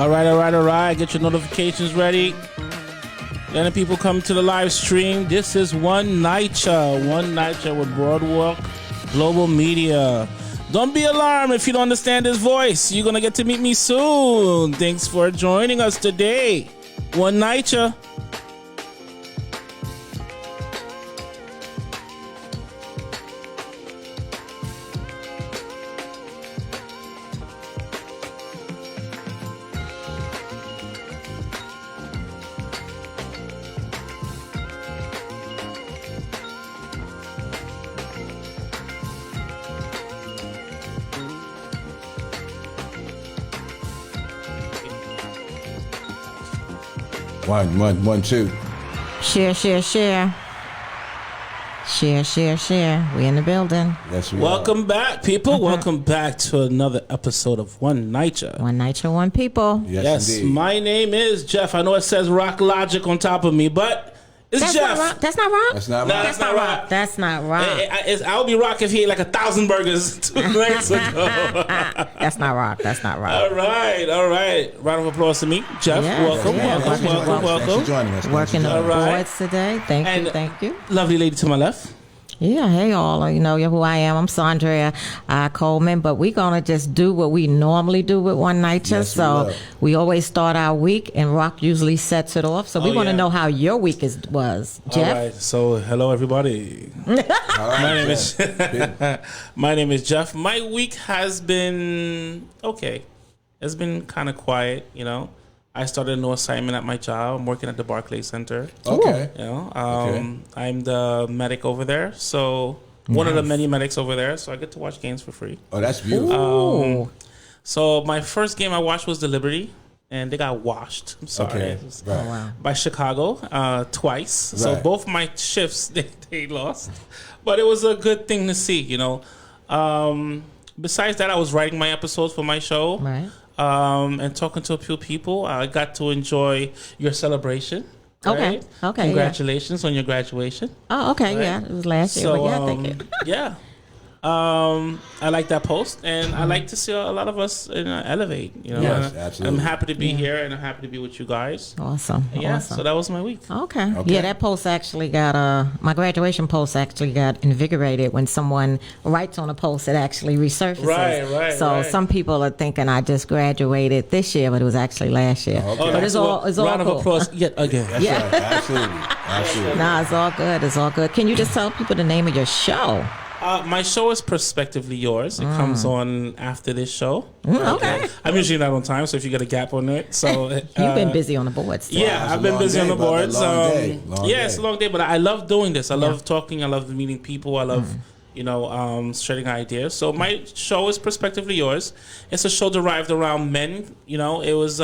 All right. Get your notifications ready. Letting people come to the live stream. This is One Nighter with Broadwalk Global Media. Don't be alarmed if you don't understand this voice. You're going to get to meet me soon. Thanks for joining us today. One Nighter. One, two. Share. We in the building. Yes, we Welcome back, people. Welcome back to another episode of One Nighter. One Nighter, one people. Yes, indeed. My name is Jeff. I know it says Rock Logic on top of me, but it's That's Jeff. not rock. That's not rock. That's not No, right. that's not rock. That's not rock. I'll be rock if he ate like 1,000 burgers 2 nights ago. That's not rock. That's not rock. All right. Round of applause to me, Jeff. Yes, Welcome. yes. Thanks for joining us. Working the All right. boards today. Thank you. Lovely lady to my left. Yeah, hey all. You know who I am. I'm Sandria Coleman, but we're going to just do what we normally do with One Nighter. Yes, we so will. we always start our week, and Rock usually sets it off. So we want to yeah. know how your week was, Jeff. All right. So, hello, everybody. All right, My name is Jeff. My week has been okay. It's been kind of quiet, I started a new assignment at my job. I'm working at the Barclays Center. Okay. I'm the medic over there. So one of the many medics over there. So I get to watch games for free. Oh, that's beautiful. Ooh. So my first game I watched was the Liberty, and they got washed. I'm sorry. Okay. It was Right. Wow. by Chicago twice. So Right. both my shifts they lost, but it was a good thing to see. Besides that, I was writing my episodes for my show. Right. And talking to a few people. I got to enjoy your celebration. Okay. Right? Okay, Congratulations on your graduation. Oh, okay. Right. Yeah, it was last year. So, But yeah, thank you. yeah. I like that post, and I like to see a lot of us elevate. Yes, And absolutely. I'm happy to be here, and I'm happy to be with you guys. Awesome. Yeah, Awesome. so that was my week. Okay. Okay. Yeah, that post actually got my graduation post actually got invigorated when someone writes on a post that actually resurfaces. Right, So right. some people are thinking I just graduated this year, but it was actually last year. Okay. Oh, But it's all round of cool. applause yet again. That's Yeah. right. Absolutely. Nah, it's all good. It's all good. Can you just tell people the name of your show? My show is Prospectively Yours. It comes on after this show. Okay. I'm usually not on time, so if you get a gap on it, so You've been busy on the boards. Too. Yeah, It's a I've been long busy day, on the brother. boards. Long day. It's a long day, but I love doing this. I love talking. I love meeting people. I love, sharing ideas. So my show is Prospectively Yours. It's a show derived around men. It was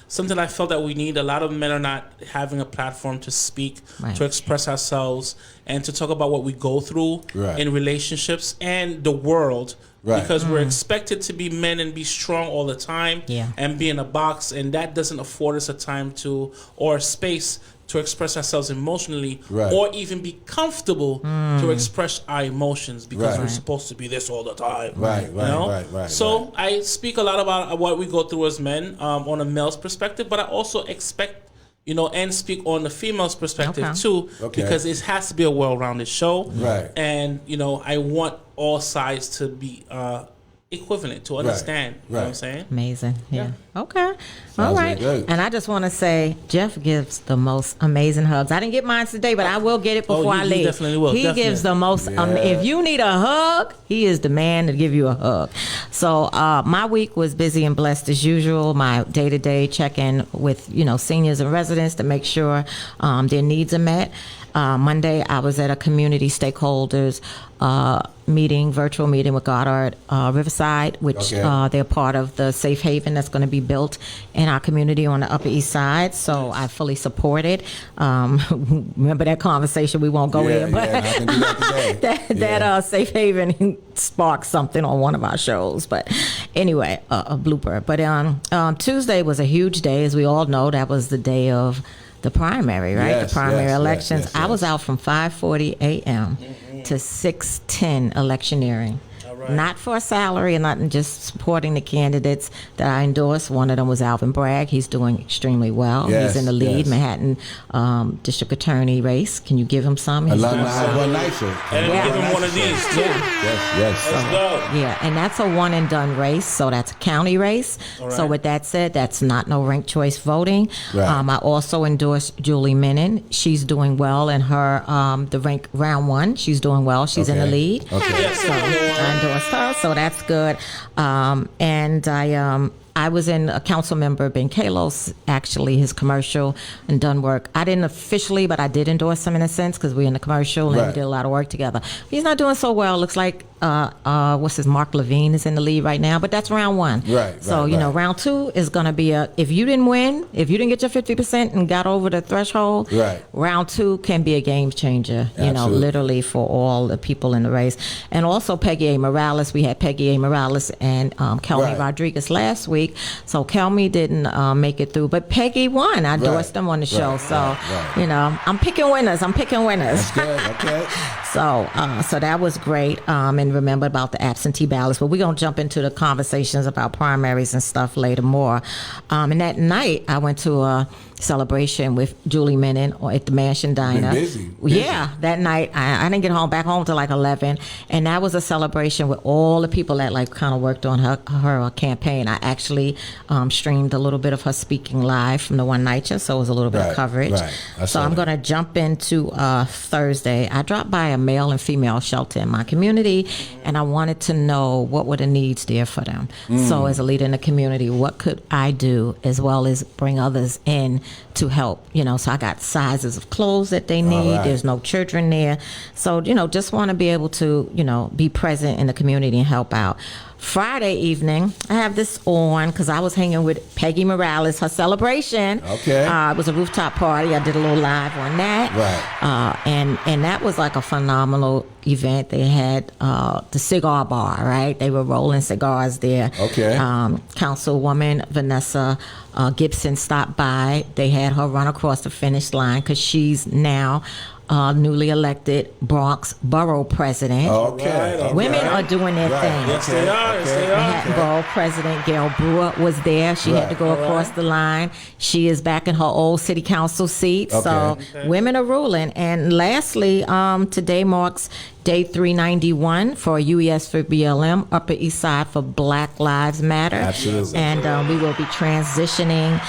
something I felt that we need. A lot of men are not having a platform to speak, Right. to express ourselves, and to talk about what we go through Right. in relationships and the world. Right. Because we're expected to be men and be strong all the time Yeah. and be in a box, and that doesn't afford us a time or a space to express ourselves emotionally, Right. or even be comfortable to express our emotions, because Right. we're supposed to be this all the time. Right. Right. So I speak a lot about what we go through as men on a male's perspective, but I also expect, and speak on the female's perspective Okay. too, Okay. because it has to be a well-rounded show. Right. And, I want all sides to be equivalent, to understand. You know what I'm Right. saying? Amazing. Yeah. Okay. All Sounds right. good. And I just want to say, Jeff gives the most amazing hugs. I didn't get mine today, but I will get it before I you leave. definitely will. He Definitely. gives the most. Yeah. If you need a hug, he is the man to give you a hug. So my week was busy and blessed as usual. My day-to-day check-in with seniors and residents to make sure their needs are met. Monday, I was at a community stakeholders virtual meeting with Goddard Riverside, which Okay. they're part of the safe haven that's going to be built in our community on the Upper East Side. So I fully support it. Remember that conversation? We won't go there, but I can do that today. that safe haven sparked something on one of our shows. But anyway, a blooper. But Tuesday was a huge day, as we all know. That was the day of the primary, right? Yes, the primary yes, elections. yes, I was yes. out from 5:40 a.m. to 6:10 electioneering. not for a salary and not just supporting the candidates that I endorsed. One of them was Alvin Bragg. He's doing extremely well. Yes, He's in the lead, yes. Manhattan District Attorney race. Can you give him some? He's Alumni One Night Show. And Yeah. give him one of these too. Yes. Let's go. Yeah, and that's a one and done race, so that's a county race. All So right. with that said, that's not no ranked choice voting. Right. I also endorsed Julie Menon. She's doing well in her the rank round one. She's doing well. She's in the Okay. lead. Okay. Yes, So I endorsed her, so that's good. And I was in a council member, Ben Kalos, actually, his commercial and done work. I didn't officially, but I did endorse him in a sense because we're in the commercial and we Right. did a lot of work together. He's not doing so well. Looks like, what's his, Mark Levine is in the lead right now, but that's round one. Right, So, right, you know, right. round two is going to be if you didn't win, if you didn't get your 50% and got over the threshold, Right. round two can be a game changer, you know, Absolutely. literally for all the people in the race. And also Peggy A. Morales. We had Peggy A. Morales and Kelmy Right. Rodriguez last week. So Kelmy didn't make it through, but Peggy won. I endorsed them on the show. Right, So, right. you know, I'm picking winners. That's good. Okay. So, so that was great. And remember about the absentee ballots. But we're going to jump into the conversations about primaries and stuff later more. And that night, I went to a celebration with Julie Menon at the Mansion Diner. busy. Yeah, that night I didn't get back home till like 11, and that was a celebration with all the people that like kind of worked on her campaign. I actually streamed a little bit of her speaking live from the One Night Show, so it was a little bit of Right, coverage. right. I So saw I'm that. going to jump into Thursday. I dropped by a male and female shelter in my community, and I wanted to know what were the needs there for them. Mm. So as a leader in the community, what could I do as well as bring others in to help? You know, so I got sizes of clothes that they need. right. There's no children there. So, you know, just want to be able to, you know, be present in the community and help out. Friday evening, I have this on because I was hanging with Peggy Morales, her celebration. Okay. It was a rooftop party. I did a little live on that. Right. And that was like a phenomenal event. They had the cigar bar, right? They were rolling cigars there. Okay. Councilwoman Vanessa Gibson stopped by. They had her run across the finish line because she's now newly elected Bronx Borough President. Okay. Right, okay. Women are doing their Right. thing. Yes, they are. Yes, they are. Manhattan Borough President Gail Brewer was there. She had to go Right. across the line. She is back in her old city council seat. So Okay. women are ruling. And lastly, today marks day 391 for UES for BLM, Upper East Side for Black Lives Matter. Absolutely. And we will be transitioning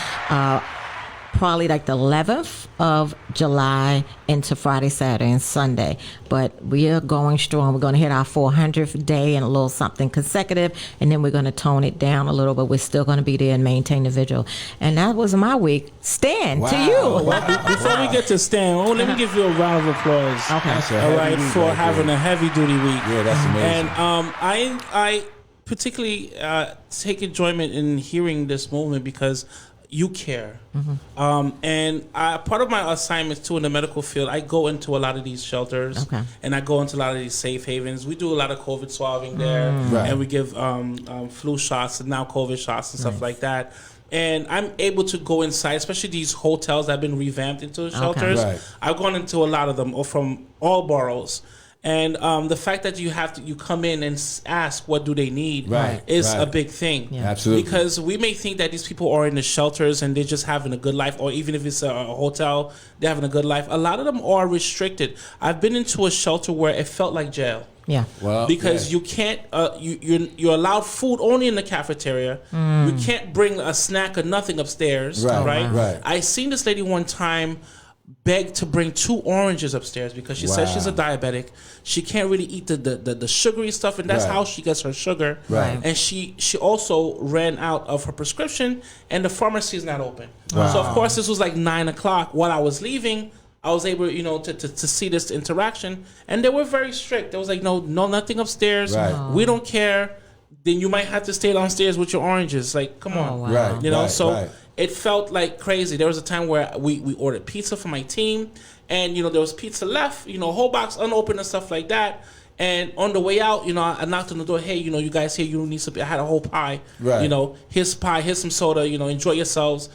probably like the 11th of July into Friday, Saturday, and Sunday. But we are going strong. We're going to hit our 400th day and a little something consecutive, and then we're going to tone it down a little, but we're still going to be there and maintain the vigil. And that was my week. Stan, to you. Wow. Before we get to Stan, let me give you a round of applause. Okay. That's a All heavy right, week for right having there. a heavy duty week. Yeah, that's amazing. And I particularly take enjoyment in hearing this movement because you care. And part of my assignments too in the medical field, I go into a lot of these shelters, Okay. and I go into a lot of these safe havens. We do a lot of COVID swabbing there, Right. and we give flu shots and now COVID shots and stuff like that. And I'm able to go inside, especially these hotels that have been revamped into shelters. Right. I've gone into a lot of them, or from all boroughs. And the fact that you come in and ask what do they need Right, is right. a big thing. Yeah. Absolutely. Because we may think that these people are in the shelters and they're just having a good life, or even if it's a hotel, they're having a good life. A lot of them are restricted. I've been into a shelter where it felt like jail. Yeah. Well, Because yeah. you can't, you're allowed food only in the cafeteria. You can't bring a snack or nothing upstairs, Right, right? right. I seen this lady one time beg to bring 2 oranges upstairs because she says Wow. she's a diabetic. She can't really eat the sugary stuff, and that's Right. how she gets her sugar. Right. And she also ran out of her prescription, and the pharmacy is not open. Wow. So of course this was like 9 o'clock. While I was leaving, I was able, to see this interaction, and they were very strict. They was like, no, nothing upstairs. Right. We don't care. Then you might have to stay downstairs with your oranges. Like, come on. wow. Right. You know, right, so right. it felt like crazy. There was a time where we ordered pizza for my team, and there was pizza left, a whole box unopened and stuff like that. And on the way out, I knocked on the door. Hey, you guys here, you need some. I had a whole pie. Right. Here's pie. Here's some soda. Enjoy yourselves.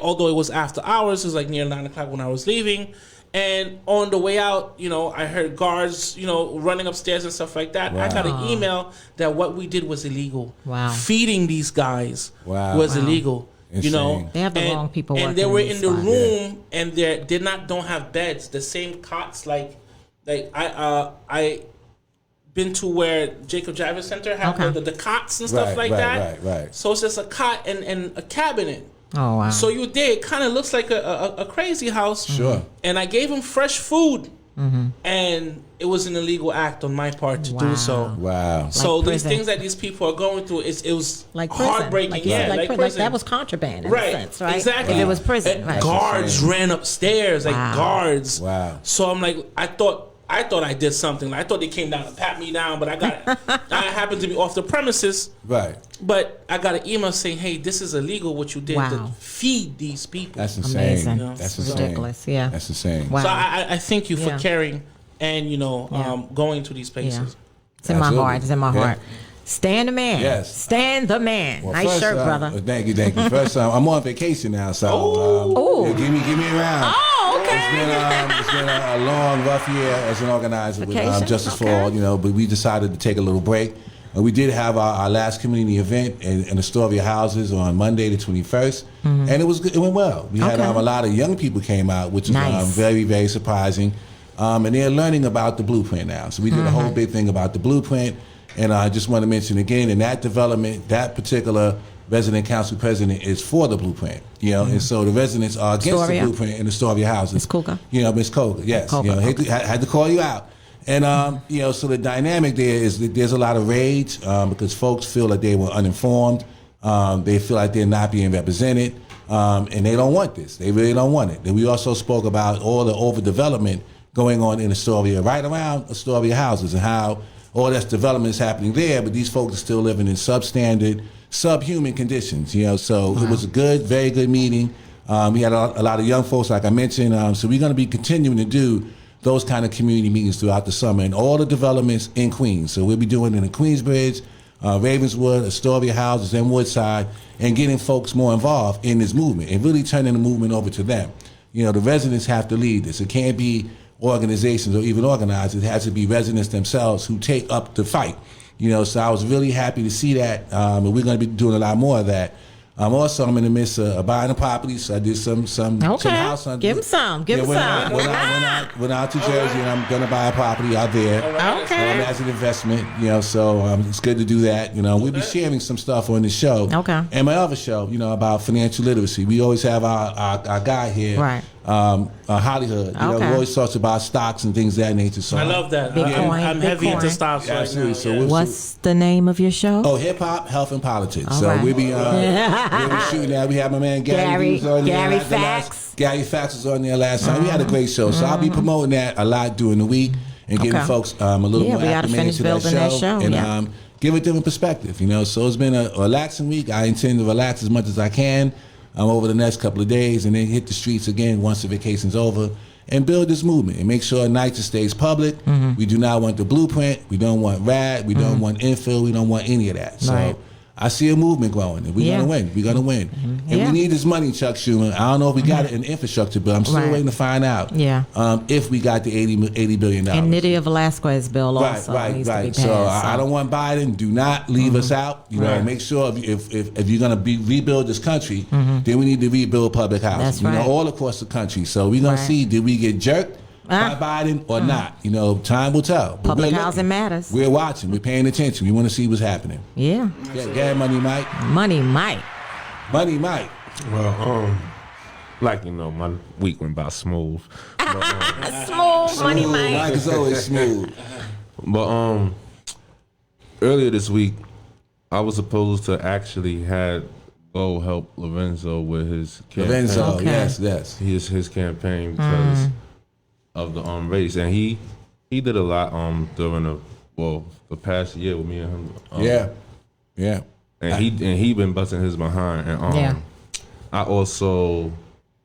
Although it was after hours, it was like near 9 o'clock when I was leaving. And on the way out, you know, I heard guards, you know, running upstairs and stuff like that. I got an email that what we did was illegal. Wow. Feeding these guys was illegal. Insane. You know, They have the wrong people and working they were in in these the spots. room, and they don't have beds. The same cots, like I been to where Jacob Javits Center have Okay. the cots and stuff like that. Right. So it's just a cot and a cabinet. Oh wow. So you there, it kind of looks like a crazy house. Sure. And I gave him fresh food, and it was an illegal act on my part to do so. Wow. So Like these prison. things that these people are going through, it was like prison. heartbreaking. Like, yeah, like prison. that was contraband in Right, a sense, right? exactly. If it was prison, And right? guards ran upstairs, like Wow. guards. Wow. So I'm like, I thought I did something. Like, I thought they came down to pat me down, but I happened to be off the premises. Right. But I got an email saying, "Hey, this is illegal. What you did to Wow. feed these people." That's insane. Amazing. That's It's insane. ridiculous, yeah. That's insane. Wow. So I thank you for Yeah. caring and Yeah. going to these Yeah. places. It's in my Absolutely. heart. It's in my Yeah. heart. Stand the man. Yes. Stand the man. Well, nice first, shirt, brother. Thank you. First, I'm on vacation now, so Ooh. yeah, give me a round. Oh, okay. It's been a long, rough year as an organizer with Vacation? Justice for Okay. All, you know. But we decided to take a little break. We did have our last community event in Astoria Houses on Monday, the 21st, and it was good. It went well. We had Mm-hmm. Okay. a lot of young people came out, which is Nice. very, very surprising. And they're learning about the blueprint now. So we did a whole big thing about the blueprint. And I just want to mention again, in that development, that particular resident council president is for the blueprint, you know, and so the residents are against Astoria? the blueprint in the Astoria Houses. Ms. Kuka? You know, Ms. Koga, yes. Koga, You know, had to call you out. And, you know, so the dynamic there is that there's a lot of rage because folks feel like they were uninformed. They feel like they're not being represented. And they don't want this. They really don't want it. Then we also spoke about all the overdevelopment going on in Astoria, right around Astoria Houses, and how all this development is happening there, but these folks are still living in substandard, subhuman conditions, you know. So it was a good, very good meeting. We had a lot of young folks, like I mentioned. So we're going to be continuing to do those kind of community meetings throughout the summer and all the developments in Queens. So we'll be doing it in Queensbridge, Ravenswood, Astoria Houses, and Woodside, and getting folks more involved in this movement and really turning the movement over to them. You know, the residents have to lead this. It can't be organizations or even organizers. It has to be residents themselves who take up the fight. You know, so I was really happy to see that, and we're going to be doing a lot more of that. Also, I'm in the midst of buying a property, so I did some Okay. house hunting. Give him some. Give him some. Went out to Jersey, and I'm going to buy a property out there. Okay. As an investment, you know, so it's good to do that. You know, we'll be sharing some stuff on the show. Okay. And my other show, you know, about financial literacy. We always have our guy here, Right. Hollywood. You know, Okay. we always talks about stocks and things of that nature. So I love that. Bitcoin, I'm heavy Bitcoin. into stocks Yeah, right absolutely. now. So yeah. we'll- What's the name of your show? Oh, hip hop, health, and politics. All So right. we'll be shooting that. We have my man Gary who's on there. Gary The last- Fax. Gary Fax was on there last time. We had a great show. So I'll be promoting that a lot during the week and getting Okay. folks a little Yeah, more we gotta acclimated finish to building that show, and yeah. give a different perspective. You know, so it's been a relaxing week. I intend to relax as much as I can over the next couple of days, and then hit the streets again once the vacation's over, and build this movement and make sure NYCHA stays public. We do not want the blueprint. We don't want RAD. We don't want infill. We don't want any of that. So Right. I see a movement growing, and we're Yeah. gonna win. We're gonna win, and Yeah. we need this money, Chuck Schumer. I don't know if we got it in infrastructure, but I'm still Right. waiting to find out. Yeah. If we got the $80 billion. And Nydia Velasquez bill also needs to be passed. So I don't want Biden. Do not leave us out. You know, Right. make sure if you're gonna rebuild this country, then we need to rebuild public housing. That's You right. know, all across the country. So we're gonna Right. see, did we get jerked by Biden or not? You know, time will tell. But Public we're housing looking. matters. We're watching. We're paying attention. We want to see what's happening. Yeah. Yeah, Money Mike. Money Mike. Money Mike. Well, like you know, my week went by smooth. Smooth Money Mike. Mike is always smooth. But earlier this week, I was supposed to actually go help Lorenzo with his campaign. Lorenzo, Okay. yes. His campaign because of the race, and he did a lot during the past year with me and him. Yeah. And he been busting his behind, and Yeah. I also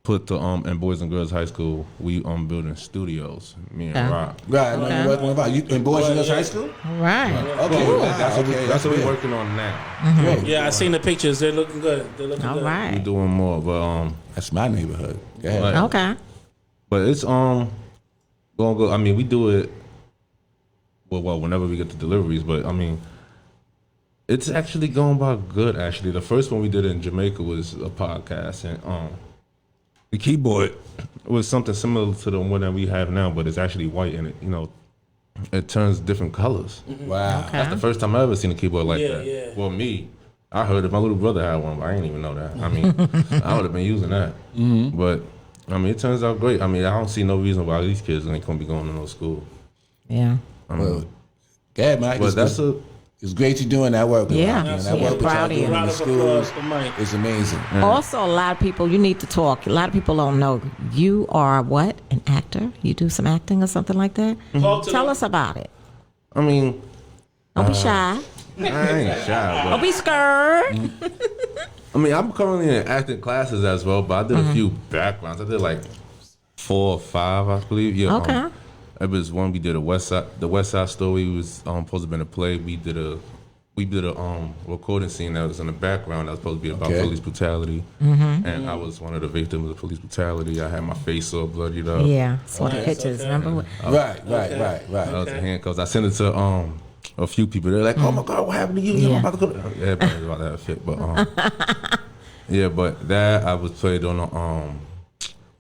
put the in Boys and Girls High School, we building studios, me and Okay. Rob. Right. Okay. No, what about you in Boys and Girls High School? All right. Okay. Wow, That's what we're good. working on now. Great. Yeah, I seen the pictures. They're looking good. They're looking All good. We're right. doing more, but That's my neighborhood. Go ahead. Right. Okay. But it's gonna go. I mean, we do it. Well, whenever we get the deliveries, but I mean, it's actually going by good. Actually, the first one we did in Jamaica was a podcast, and the keyboard was something similar to the one that we have now, but it's actually white, and it turns different colors. Wow. Okay. That's the first time I ever seen a keyboard like that. Yeah. Well, me, I heard it. My little brother had one, but I didn't even know that. I mean, I would have been using that. But I mean, it turns out great. I mean, I don't see no reason why these kids ain't gonna be going to no school. Yeah. Well, go ahead, Mike. But It's great you're doing that work. Yeah. That Yeah, work that proud y'all of you. doing in Round the of applause schools for Mike. is amazing. Also, a lot of people, you need to talk. A lot of people don't know. You are what? An actor? You do some acting or something like that? Talk to Tell them. us about it. I mean, Don't be shy. I ain't shy, Don't but be scared. I mean, I'm currently in acting classes as well. But I did a few backgrounds. I did like 4 or 5, I believe. Yeah. Okay. It was one we did the West Side Story. It was supposed to have been a play. We did a recording scene that was in the background that was supposed to be about Okay. police brutality, and I was one of the victims of police brutality. I had my face all bloodied up. Yeah. Saw the pictures. okay. Remember? Right. I was in handcuffs. I sent it to a few people. They're like, "Oh my God, what happened to you? Yeah. I'm about to go." Everybody's about that shit, but yeah, but that I was played on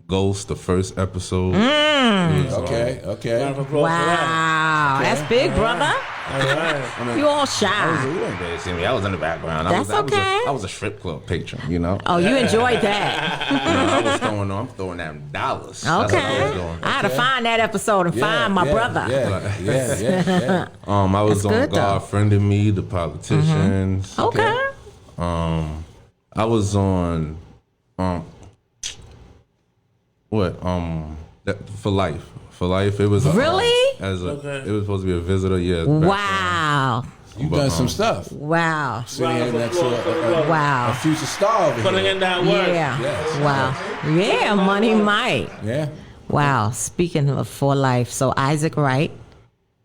Ghost, the first episode. It was, Okay. Round of applause for that. Wow. That's big, brother. All right. You all You shy. didn't barely see me. I was in the background. That's okay. I was a strip club patron, you know. Oh, you enjoyed that. I'm throwing them dollars. That's what I was Okay. doing. I had to find that episode and find my brother. Yeah. I was That's on good, though. God Friended Me, The Politicians. Okay. I was on For Life. For Life. It was Really? It was supposed to be a visitor. Yeah. Wow. You've done some stuff. Wow. Sitting here Round of next to applause for the brother. a Wow. future star over Putting here. in that work. Yeah. Yes. Wow. Yeah, Money Mike. Yeah. Wow. Speaking of For Life, so Isaac Wright,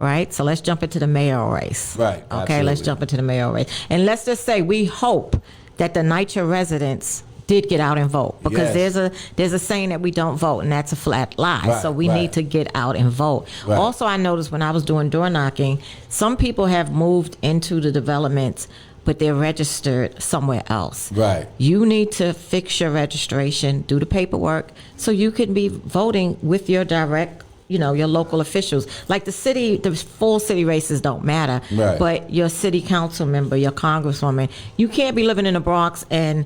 right? So let's jump into the mayoral race. Right, Okay, let's absolutely. jump into the mayoral race. And let's just say we hope that the NYCHA residents did get out and vote, because Yes. there's a saying that we don't vote, and that's a flat lie. Right, So we right. need to get out and vote. Right. Also, I noticed when I was doing door knocking, some people have moved into the developments, but they're registered somewhere else. Right. You need to fix your registration, do the paperwork, so you can be voting with your direct, your local officials. Like the full city races don't matter, Right. but your city council member, your congresswoman, you can't be living in the Bronx and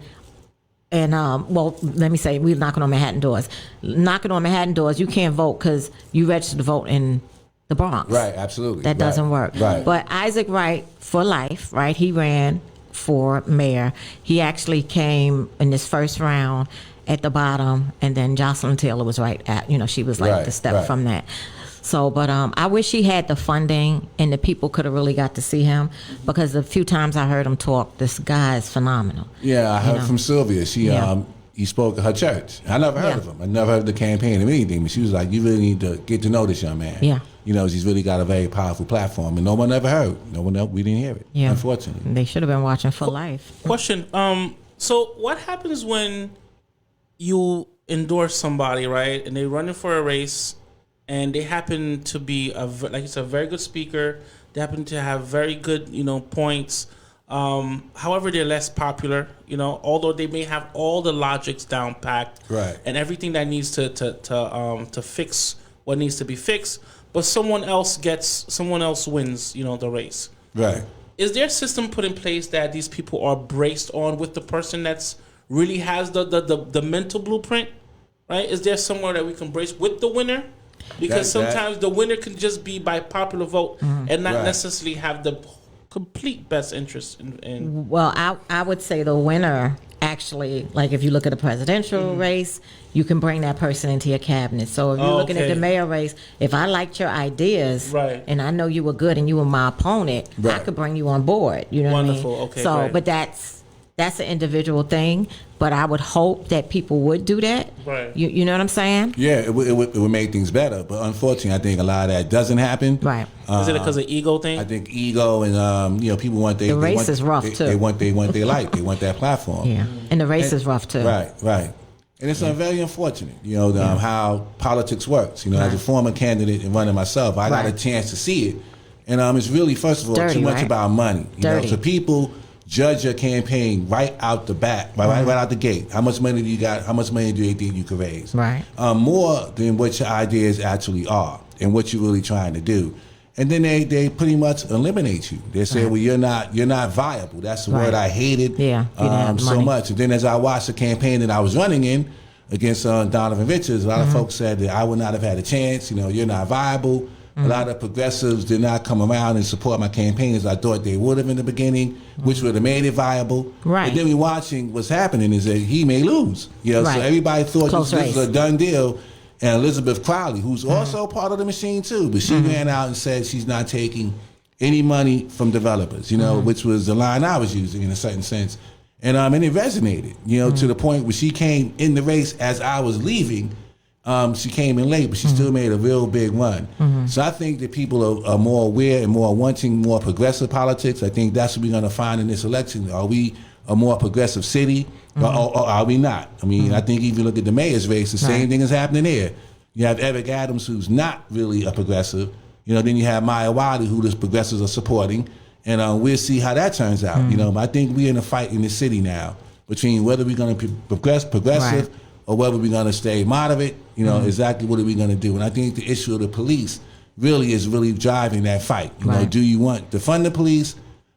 well, let me say, we're knocking on Manhattan doors. Knocking on Manhattan doors, you can't vote because you registered to vote in the Bronx. Right. Absolutely. That doesn't work. Right. But Isaac Wright, For Life, right? He ran for mayor. He actually came in this first round at the bottom, and then Jocelyn Taylor was right at, she was like Right, the step right. from that. So, but I wish he had the funding and the people could have really got to see him, because the few times I heard him talk, this guy is phenomenal. Yeah, I heard from Sylvia. She Yeah. he spoke at her church. I never heard Yeah. of him. I never heard of the campaign or anything. But she was like, "You really need to get to know this young man." Yeah. He's really got a very powerful platform, and no one ever heard. No one else. We didn't hear it. Yeah. Unfortunately. They should have been watching For Life. Question. So what happens when you endorse somebody, right, and they're running for a race, and they happen to be like you said, a very good speaker. They happen to have very good, points. However, they're less popular, although they may have all the logics down packed, Right. and everything that needs to fix what needs to be fixed. But someone else wins, the race. Right. Is there a system put in place that these people are braced on with the person that's really has the mental blueprint, right? Is there somewhere that we can brace with the winner? Because That- sometimes the winner can just be by popular vote and not Right. necessarily have the complete best interest in Well, I would say the winner, actually, like if you look at a presidential race, you can bring that person into your cabinet. So if you're looking at Okay. the mayor race, if I liked your ideas, Right. and I know you were good and you were my opponent, I Right. could bring you on board. You know Wonderful. what I mean? Okay, So, great. but that's an individual thing. But I would hope that people would do that. Right. You know what I'm saying? Yeah, it would make things better. But unfortunately, I think a lot of that doesn't happen. Right. is it because of ego thing? I think ego and people want The race is rough, too. They want their light. They want that platform. Yeah. And the race is rough too. Right. And it's very unfortunate, how politics works. As a former candidate and running myself, I got a chance to see it. And it's really, first of all, Dirty, too much right? about money. Dirty. So people judge your campaign right out the back, right out the gate. How much money do you got? How much money do they think you could raise? Right. More than what your ideas actually are and what you're really trying to do. And then they pretty much eliminate you. They say, well, you're not viable. That's the word I hated so much. And then as I watched the campaign that I was running in against Donovan Richards, a lot of folks said that I would not have had a chance. You're not viable. A lot of progressives did not come around and support my campaign as I thought they would have in the beginning, which would have made it viable. Right. But then we watching what's happening is that he may lose. So everybody thought this was a done deal. And Elizabeth Crowley, who's also part of the machine too, but she ran out and said she's not taking any money from developers, which was the line I was using in a certain sense. And it resonated, to the point where she came in the race as I was leaving. She came in late, but she still made a real big run. So I think that people are more aware and more wanting more progressive politics. I think that's what we're going to find in this election. Are we a more progressive city? Or are we not? I mean, I think if you look at the mayor's race, the same thing is happening there. You have Eric Adams, who's not really a progressive. Then you have Maya Wiley, who the progressives are supporting. And we'll see how that turns out. But I think we're in a fight in the city now between whether we're going to be progressive or whether we're going to stay moderate. Exactly what are we going to do? And I think the issue of the police really is driving that fight. Do you want to fund the police?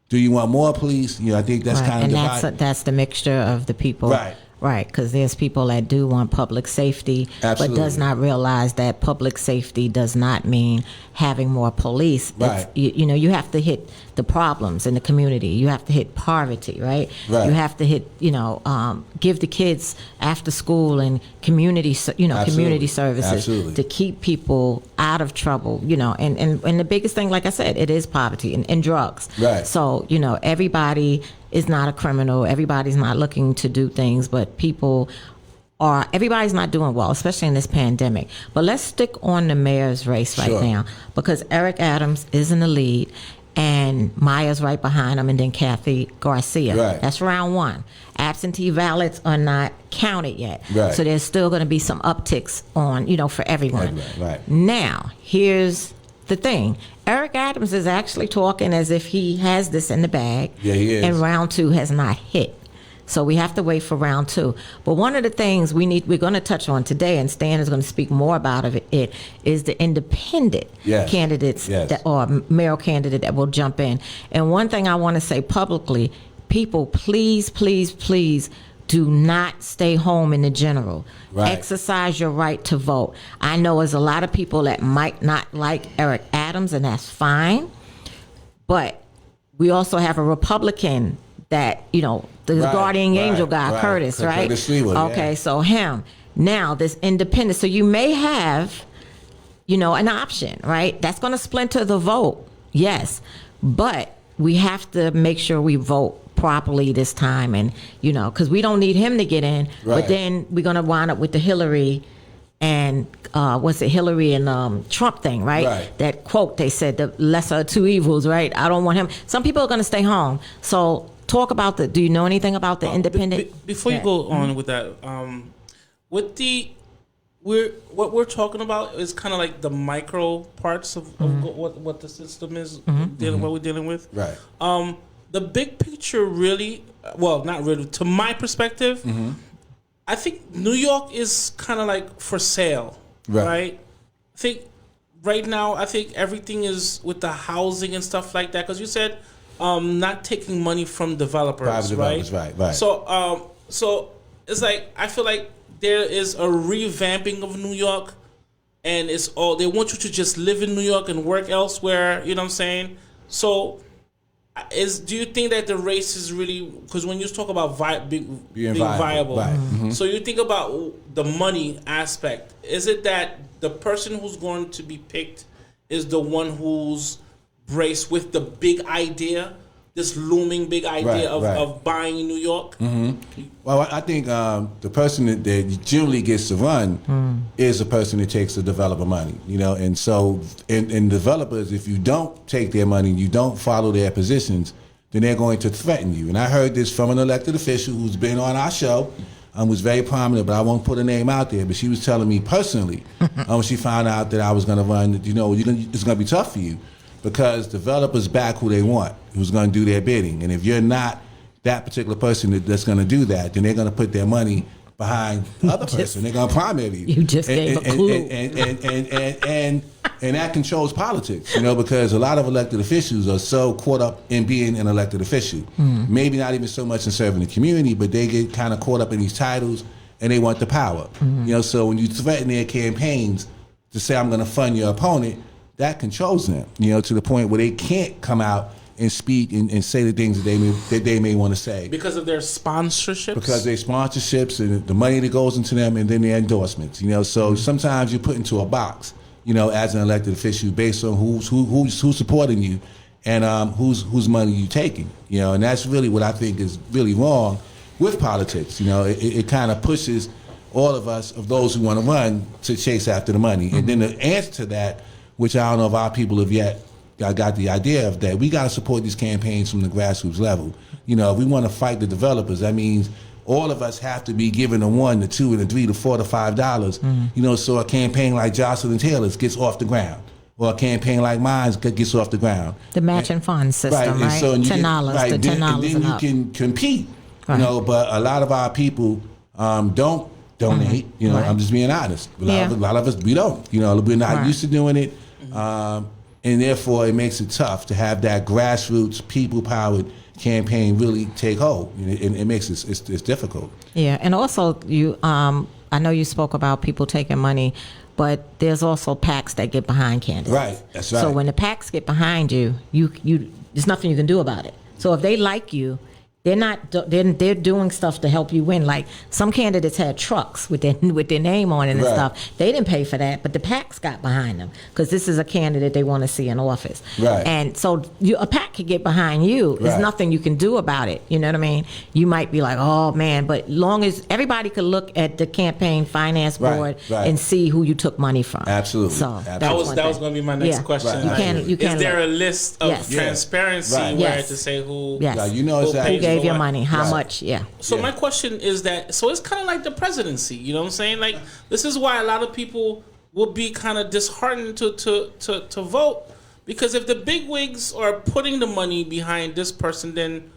Do you want more police? I think that's kind of divided. And that's the mixture of the people. Right, because there's people that do want public safety, but does not realize that public safety does not mean having more police. Right. You have to hit the problems in the community. You have to hit poverty, right? You have to hit, give the kids after school and community services to keep people out of trouble, and the biggest thing, like I said, it is poverty and drugs. Right. So, everybody is not a criminal. Everybody's not looking to do things, but everybody's not doing well, especially in this pandemic. But let's stick on the mayor's race right now, because Eric Adams is in the lead and Maya's right behind him, and then Kathy Garcia. Right. That's round one. Absentee ballots are not counted yet. Right. So there's still going to be some upticks on, for everyone. Right. Now, here's the thing. Eric Adams is actually talking as if he has this in the bag. Yeah, he is. And round two has not hit. So we have to wait for round two. But one of the things we're going to touch on today, and Stan is going to speak more about it, is the independent candidates or mayoral candidate that will jump in. And one thing I want to say publicly, people, please, please, please do not stay home in the general. Right. Exercise your right to vote. I know there's a lot of people that might not like Eric Adams, and that's fine. But we also have a Republican that, the guardian angel guy, Curtis, right? Curtis Sliwa, okay, so him. Now, this independent. So you may have, an option, right? That's going to splinter the vote, yes. But we have to make sure we vote properly this time, and, because we don't need him to get in. Right. But then we're going to wind up with the Hillary and Hillary and Trump thing, right? That quote, they said, the lesser of two evils, right? I don't want him. Some people are going to stay home. So talk about do you know anything about the independent? Before you go on with that, what we're talking about is kind of like the micro parts of what the system is, what we're dealing with. Right. The big picture really, well, not really, to my perspective, I think New York is kind of like for sale, right? I think right now, everything is with the housing and stuff like that, because you said not taking money from developers, private developers, right. So it's like, I feel like there is a revamping of New York, and it's all, they want you to just live in New York and work elsewhere, you know what I'm saying? So do you think that the race is really, because when you talk about being viable, right. So you think about the money aspect, is it that the person who's going to be picked is the one who's braced with the big idea, this looming big idea of buying New York? Well, I think the person that generally gets to run is the person that takes the developer money, and so in developers, if you don't take their money, you don't follow their positions, then they're going to threaten you. And I heard this from an elected official who's been on our show, was very prominent, but I won't put her name out there. But she was telling me personally when she found out that I was going to run, it's going to be tough for you because developers back who they want, who's going to do their bidding. And if you're not that particular person that's going to do that, then they're going to put their money behind the other person. They're going to primary you. You just gave a clue. And that controls politics, because a lot of elected officials are so caught up in being an elected official. Maybe not even so much in serving the community, but they get kind of caught up in these titles and they want the power. So when you threaten their campaigns to say, I'm going to fund your opponent, that controls them, to the point where they can't come out and speak and say the things that they may want to say. Because of their sponsorships? Because their sponsorships and the money that goes into them and then their endorsements. So sometimes you're put into a box, as an elected official based on who's supporting you and whose money you're taking. And that's really what I think is really wrong with politics. It kind of pushes all of us, of those who want to run, to chase after the money. And then the answer to that, which I don't know if our people have yet got the idea of, that we got to support these campaigns from the grassroots level. If we want to fight the developers, that means all of us have to be given the $1, the $2, the $3, the $4, the $5. So a campaign like Jocelyn Taylor's gets off the ground, or a campaign like mine's gets off the ground. The matching fund system, right? So $10, the $10 and then you can compete. But a lot of our people don't donate. I'm just being honest. A lot of us, we don't. We're not used to doing it. And therefore, it makes it tough to have that grassroots, people-powered campaign really take hold. It makes it's difficult. Yeah, and also I know you spoke about people taking money, but there's also PACs that get behind candidates. Right, that's right. So when the PACs get behind you, there's nothing you can do about it. So if they like you, they're doing stuff to help you win. Like some candidates had trucks with their name on it and stuff. They didn't pay for that, but the PACs got behind them because this is a candidate they want to see in office. Right. And so a PAC could get behind you. There's nothing you can do about it. You know what I mean? You might be like, oh man, but long as everybody could look at the campaign finance board and see who you took money from. Absolutely. So that was going to be my next question. You can is there a list of transparency where to say who? Yes. Exactly. Who gave your money, how much, So my question is that, so it's kind of like the presidency, you know what I'm saying? Like, this is why a lot of people will be kind of disheartened to vote, because if the bigwigs are putting the money behind this person, then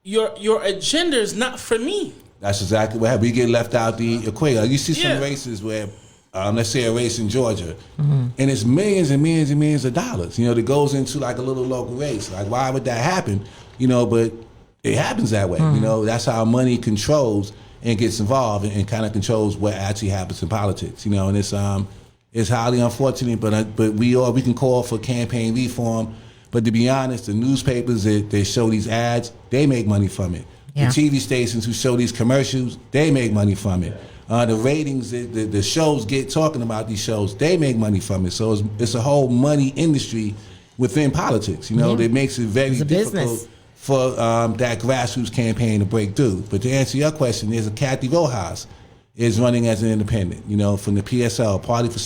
your agenda is not for me. That's exactly what happens. We get left out the equator. You see some races where, let's say a race in Georgia, and it's millions and millions and millions of dollars, that goes into like a little local race. Like, why would that happen? But it happens that way. That's how money controls and gets involved and kind of controls what actually happens in politics. And it's highly unfortunate, but we can call for campaign reform. But to be honest, the newspapers that show these ads, they make money from it. Yeah. The TV stations who show these commercials, they make money from it. The ratings the shows get talking about these shows, they make money from it. So it's a whole money industry within politics. That makes it very difficult for that grassroots campaign to break through. But to answer your question, there's a Kathy Rojas is running as an independent, from the PSL, Party for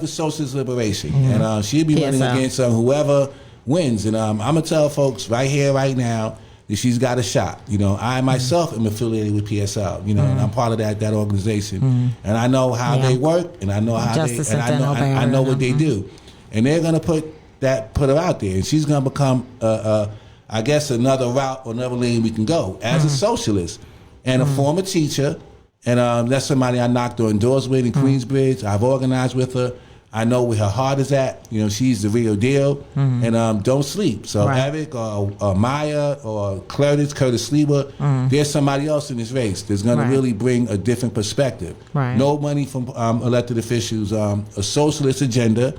Socialist Liberation. And she'll be running against whoever wins. And I'm going to tell folks right here, right now, that she's got a shot. I myself am affiliated with PSL, and I'm part of that organization. And I know how they work, and I know how I know what they do. And they're going to put her out there, and she's going to become, I guess, another route or another lane we can go as a socialist and a former teacher. And that's somebody I knocked on doors with in Queensbridge. I've organized with her. I know where her heart is at. She's the real deal. And don't sleep. So Eric or Maya or Curtis Lieber, there's somebody else in this race that's going to really bring a different perspective. No money from elected officials, a socialist agenda.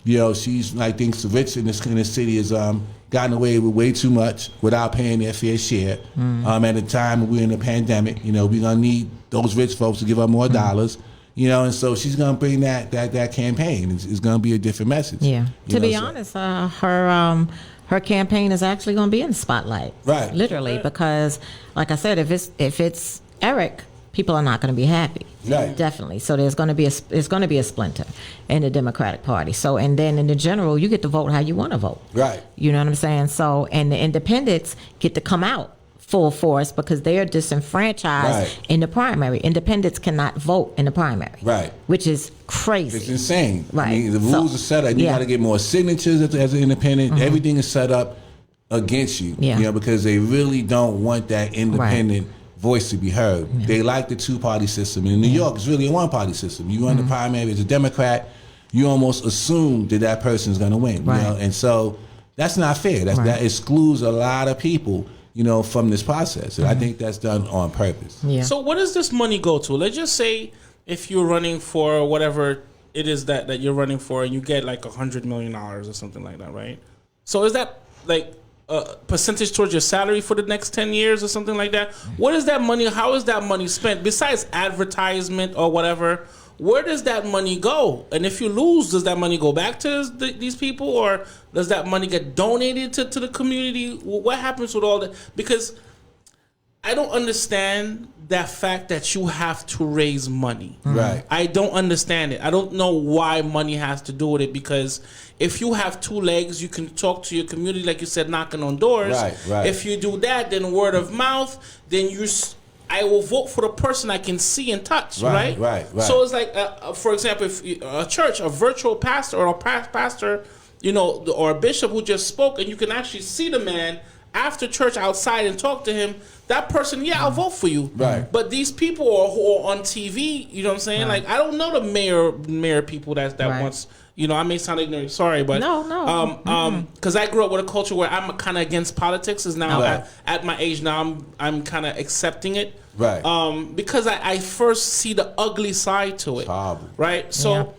She's, I think, the rich in this city has gotten away with way too much without paying their fair share. At a time when we're in a pandemic, we're going to need those rich folks to give up more dollars. And so she's going to bring that campaign. It's going to be a different message. Yeah. To be honest, her campaign is actually going to be in the spotlight. Right. Literally, because, like I said, if it's Eric, people are not going to be happy. Right. Definitely. So there's going to be a splinter in the Democratic Party. So, and then in the general, you get to vote how you want to vote. Right. You know what I'm saying? So, and the independents get to come out full force because they are disenfranchised Right. in the primary. Independents cannot vote in the primary. Right. Which is crazy. It's insane. Right. I mean, the So, rules are set up. You yeah. got to get more signatures as an independent. Everything is set up against you. Yeah. You know, because they really don't want that independent voice to be heard. They like the two-party system. In New York, it's really a one-party system. You run the primary as a Democrat, you almost assume that that person's going to win. Right. You know? And so that's not fair. That excludes a lot of people, you know, from this process. And I think that's done on purpose. Yeah. So where does this money go to? Let's just say if you're running for whatever it is that you're running for and you get like $100 million or something like that, right? So is that like a percentage towards your salary for the next 10 years or something like that? What is that money? How is that money spent? Besides advertisement or whatever, where does that money go? And if you lose, does that money go back to these people, or does that money get donated to the community? What happens with all that? Because I don't understand that fact that you have to raise money. Right. I don't understand it. I don't know why money has to do with it, because if you have two legs, you can talk to your community, like you said, knocking on doors. Right. If you do that, then word of mouth, then I will vote for the person I can see and touch, right? Right. So it's like, for example, if a church, a virtual pastor or a pastor, you know, or a bishop who just spoke, and you can actually see the man after church outside and talk to him, that person, I'll vote for you. Right. But these people who are on TV, you know what I'm saying? Right. Like, I don't know the mayor people that Right. wants, you know, I may sound ignorant, sorry, but No. because I grew up with a culture where I'm kind of against politics. Is now Right. at my age now, I'm kind of accepting it. Right. Because I first see the ugly side to it. Horrible. Right. So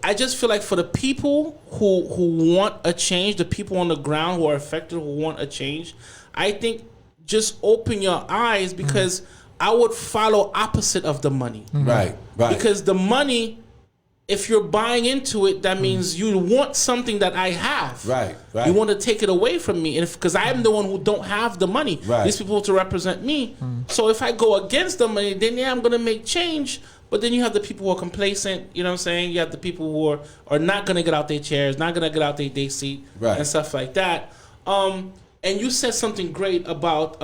I just feel like for the people who want a change, the people on the ground who are affected, who want a change, I think just open your eyes, because I would follow opposite of the money. Right. Because the money, if you're buying into it, that means you want something that I have. Right. You want to take it away from me, and because I'm the one who don't have the money, Right. these people to represent me. So if I go against the money, then I'm going to make change. But then you have the people who are complacent. You know what I'm saying? You have the people who are not going to get out their chairs, not going to get out their seat, Right. and stuff like that. And you said something great about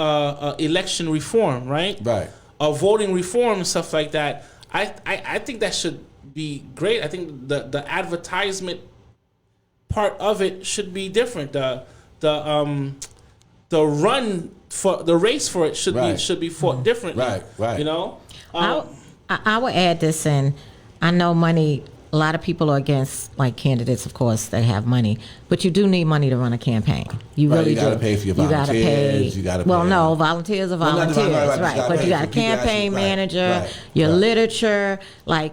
election reform, right? Right. Voting reform and stuff like that. I think that should be great. I think the advertisement part of it should be different. The run for the race for it should be fought differently. Right. You know. I would add this in. I know money. A lot of people are against, like, candidates, of course, they have money, but you do need money to run a campaign. You Right, really you gotta do. pay for your You gotta volunteers, pay. you gotta Well, pay- no, volunteers are Well, not the volunteers, volunteers, right? right, But you got a right, for people campaign actually- manager, right, your right. literature. Like,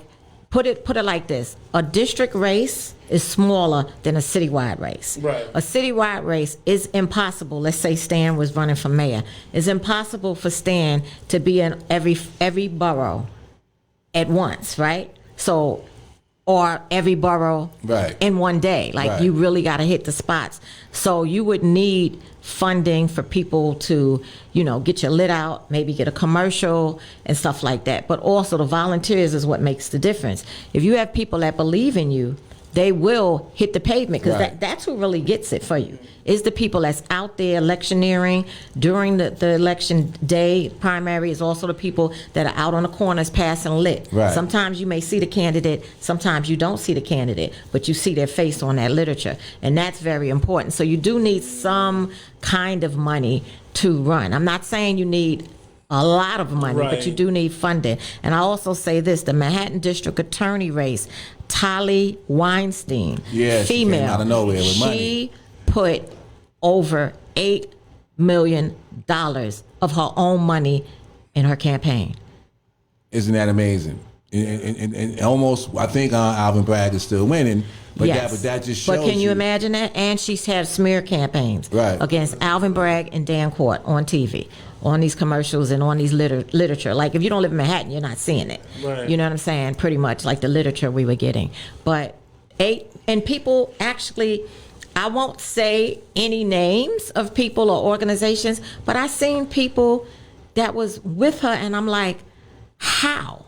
put it like this: a district race is smaller than a citywide race. Right. A citywide race is impossible. Let's say Stan was running for mayor. It's impossible for Stan to be in every borough at once, right? So, or every borough Right. in one day. Like, Right. you really got to hit the spots. So you would need funding for people to, you know, get your lit out, maybe get a commercial and stuff like that. But also the volunteers is what makes the difference. If you have people that believe in you, they will hit the pavement, because Right. that's who really gets it for you. Is the people that's out there electioneering during the election day primary, is also the people that are out on the corners passing lit. Right. Sometimes you may see the candidate, sometimes you don't see the candidate, but you see their face on that literature, and that's very important. So you do need some kind of money to run. I'm not saying you need a lot of money, but Right. you do need funding. And I also say this: the Manhattan District Attorney race, Tali Weinstein, Yeah, she female, came out of nowhere with money. she put over $8 million of her own money in her campaign. Isn't that amazing? And almost, I think Alvin Bragg is still winning, but that just shows. But can you imagine that? And she's had smear campaigns Right. against Alvin Bragg and Dan Court on TV, on these commercials and on these literature. Like, if you don't live in Manhattan, you're not seeing it. Right. You know what I'm saying? Pretty much like the literature we were getting. But and people actually, I won't say any names of people or organizations, but I seen people that was with her, and I'm like, how?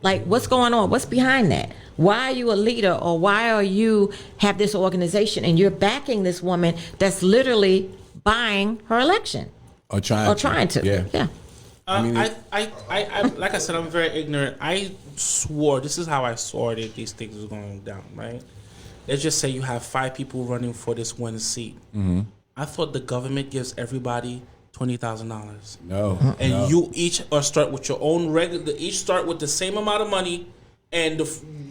Like, what's going on? What's behind that? Why are you a leader, or why are you have this organization and you're backing this woman that's literally buying her election Or trying to. Yeah. Yeah. I like I said, I'm very ignorant. I swore, this is how I swore that these things was going down, right? Let's just say you have 5 people running for this one seat. Mm-hmm. I thought the government gives everybody $20,000. No. And no. you each start with your own regular, each start with the same amount of money, and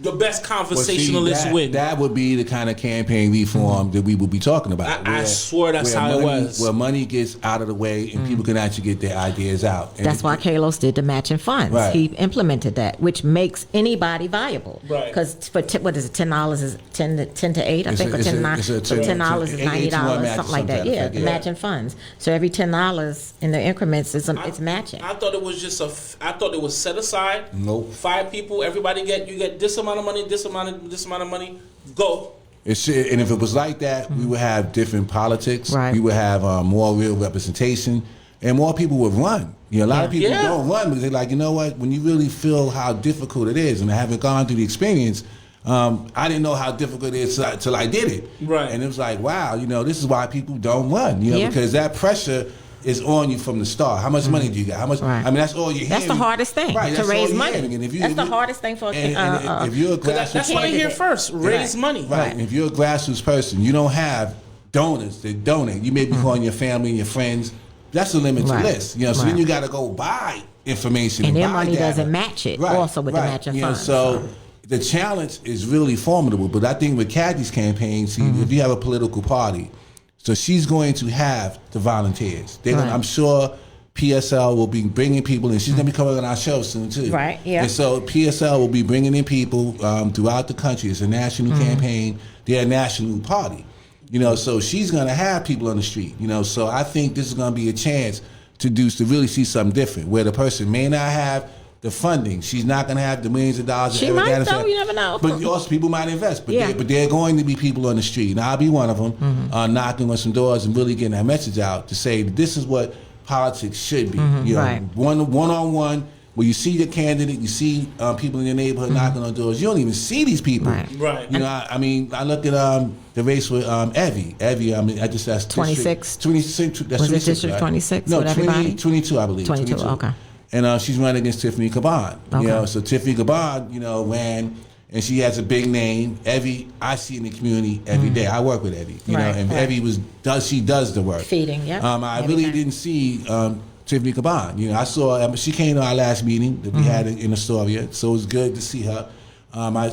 the best conversationalist win. That would be the kind of campaign reform that we would be talking about. I swear that's how it was. Where money gets out of the way and people can actually get their ideas out. And That's why Kalos did the matching funds. Right. He implemented that, which makes anybody viable. Right. Because for what is it, $10 is 10 to 8, I It's think, a- or it's a- 10 it's a for $10 is 8 to 1 $90, match, something like that. something Yeah, like that, the yeah. matching funds. So every $10 in the increments is it's matching. I thought it was just I thought it was set aside. Nope. 5 people, everybody you get this amount of money, this amount of money, go. And if it was like that, we would have different politics. Right. We would have more real representation, and more people would run. You know, a lot of people Yeah. don't run because they're like, you know what? When you really feel how difficult it is, and I haven't gone through the experience, I didn't know how difficult it is till I did it. Right. And it was like, wow, you know, this is why people don't run. You know, Yeah. because that pressure is on you from the start. How much money do you got? How much? Right. I mean, that's all you're hearing. That's the hardest thing, Right, to that's all raise you're money. hearing. And That's the hardest thing for and if you're a grassroots That's what I hear candidate. first. Raise money. Right. And if you're a grassroots person, you don't have donors that donate. You may be calling your family and your friends. That's a limited Right. list. You know, so then Right. you got to go buy information. And their buy money data. doesn't match it also with the matching You know, funds. So the challenge is really formidable. But I think with Kathy's campaign, see, if you have a political party, so she's going to have the volunteers. Right. I'm sure PSL will be bringing people in. She's going to be coming on our show soon too. Right, yeah. And so PSL will be bringing in people throughout the country. It's a national campaign. They're a national party. You know, so she's going to have people on the street. You know, so I think this is going to be a chance to really see something different, where the person may not have the funding. She's not going to have the millions of dollars. She that might, Adams though. had. You never know. But also, people might invest. But, Yeah. but there are going to be people on the street. And I'll be one of them, knocking on some doors and really getting that message out to say this is what politics should be. You know, right. one-on-one, where you see the candidate, you see people in your neighborhood knocking on doors. You don't even see these people. Right. Right. You know, I mean, I look at the race with Evie. I mean, I just that's 26. 26. That's Was it 26, District right? 26 No, with everybody? 22, I believe. 22, okay. And she's running against Tiffany Caban. Okay. You know, so Tiffany Caban, you know, ran, and she has a big name. Evie, I see in the community every day. I work with Evie, you Right, know, and right. Evie does the work. Feeding, yep. I Every really time. didn't see Tiffany Caban. You know, I saw she came to our last meeting that we had in Astoria, so it was good to see her.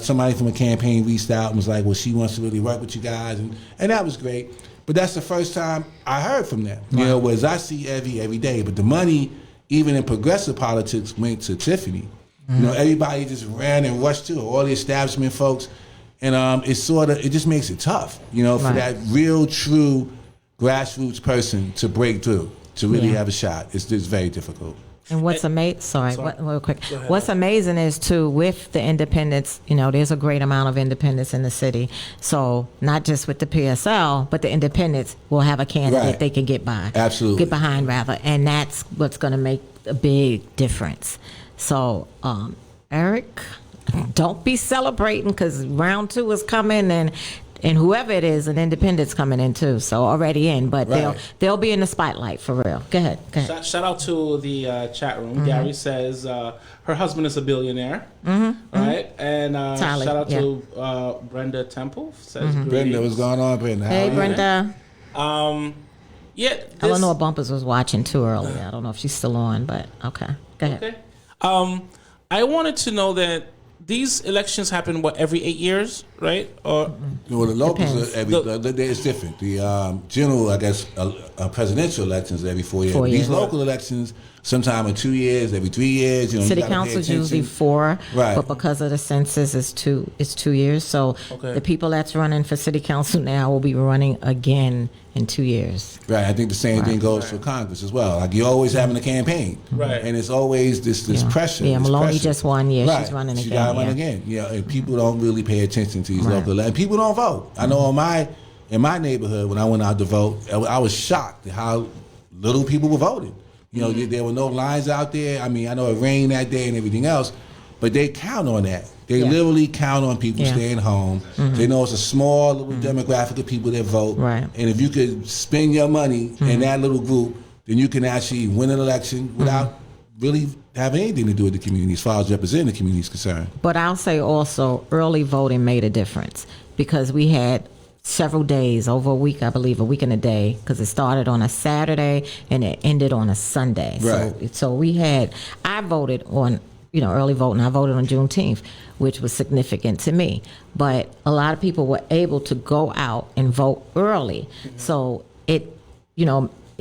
Somebody from a campaign reached out and was like, well, she wants to really work with you guys, and that was great. But that's the first time I heard from them. You know, whereas I see Evie every day, but the money, even in progressive politics, went to Tiffany. You know, everybody just ran and rushed to her, all the establishment folks, and it just makes it tough, you know, for Right. that real, true grassroots person to break through, to really Yeah. have a shot. It's very difficult. And what's amazing, real quick. What's amazing is too, with the independents, you know, there's a great amount of independents in the city. So not just with the PSL, but the independents will have a candidate Right. they can get by. Absolutely. Get behind, rather. And that's what's going to make a big difference. So, Eric, don't be celebrating, because round 2 is coming, and whoever it is, an independent's coming in too. So already in, but Right. they'll be in the spotlight for real. Go ahead. Shout out to the chat room. Gary says her husband is a billionaire, right? And Tally, shout out to Brenda Temple. Says Brenda, greetings. what's going on, Brenda? How Hey, are you? Brenda. Yeah, I don't know if Bumpers was watching too early. I don't know if she's still on, but okay. Go ahead. Okay. I wanted to know that these elections happen every 8 years, right? Or Well, the locals Depends. are it's different. The general, I guess, presidential elections are every 4 years. 4 These years. local elections, sometimes in 2 years, every 3 years. You know, City you gotta pay council's usually attention. 4, Right. but because of the census, it's 2 years. So Okay. the people that's running for city council now will be running again in 2 years. Right, I think the same thing goes for Congress as well. Like you're always having a campaign, Right. And it's always this Yeah. pressure. Yeah, this Maloney pressure. just won. Yeah, she's Right. running She again, got to run yeah. again. Yeah, and people don't really pay attention to these Right. local elections. People don't vote. I know in my neighborhood when I went out to vote, I was shocked at how little people were voting. You know, there were no lines out there. I mean, I know it rained that day and everything else, but they count on that. They Yeah. literally count on people Yeah. staying home. They know it's a small little demographic of people that vote. Right. And if you could spend your money in that little group, then you can actually win an election without really having anything to do with the community as far as representing the community is concerned. But I'll say also early voting made a difference because we had several days, over a week, I believe, a week and a day, because it started on a Saturday and it ended on a Sunday. Right. So I voted on, early voting. I voted on Juneteenth, which was significant to me. But a lot of people were able to go out and vote early. So it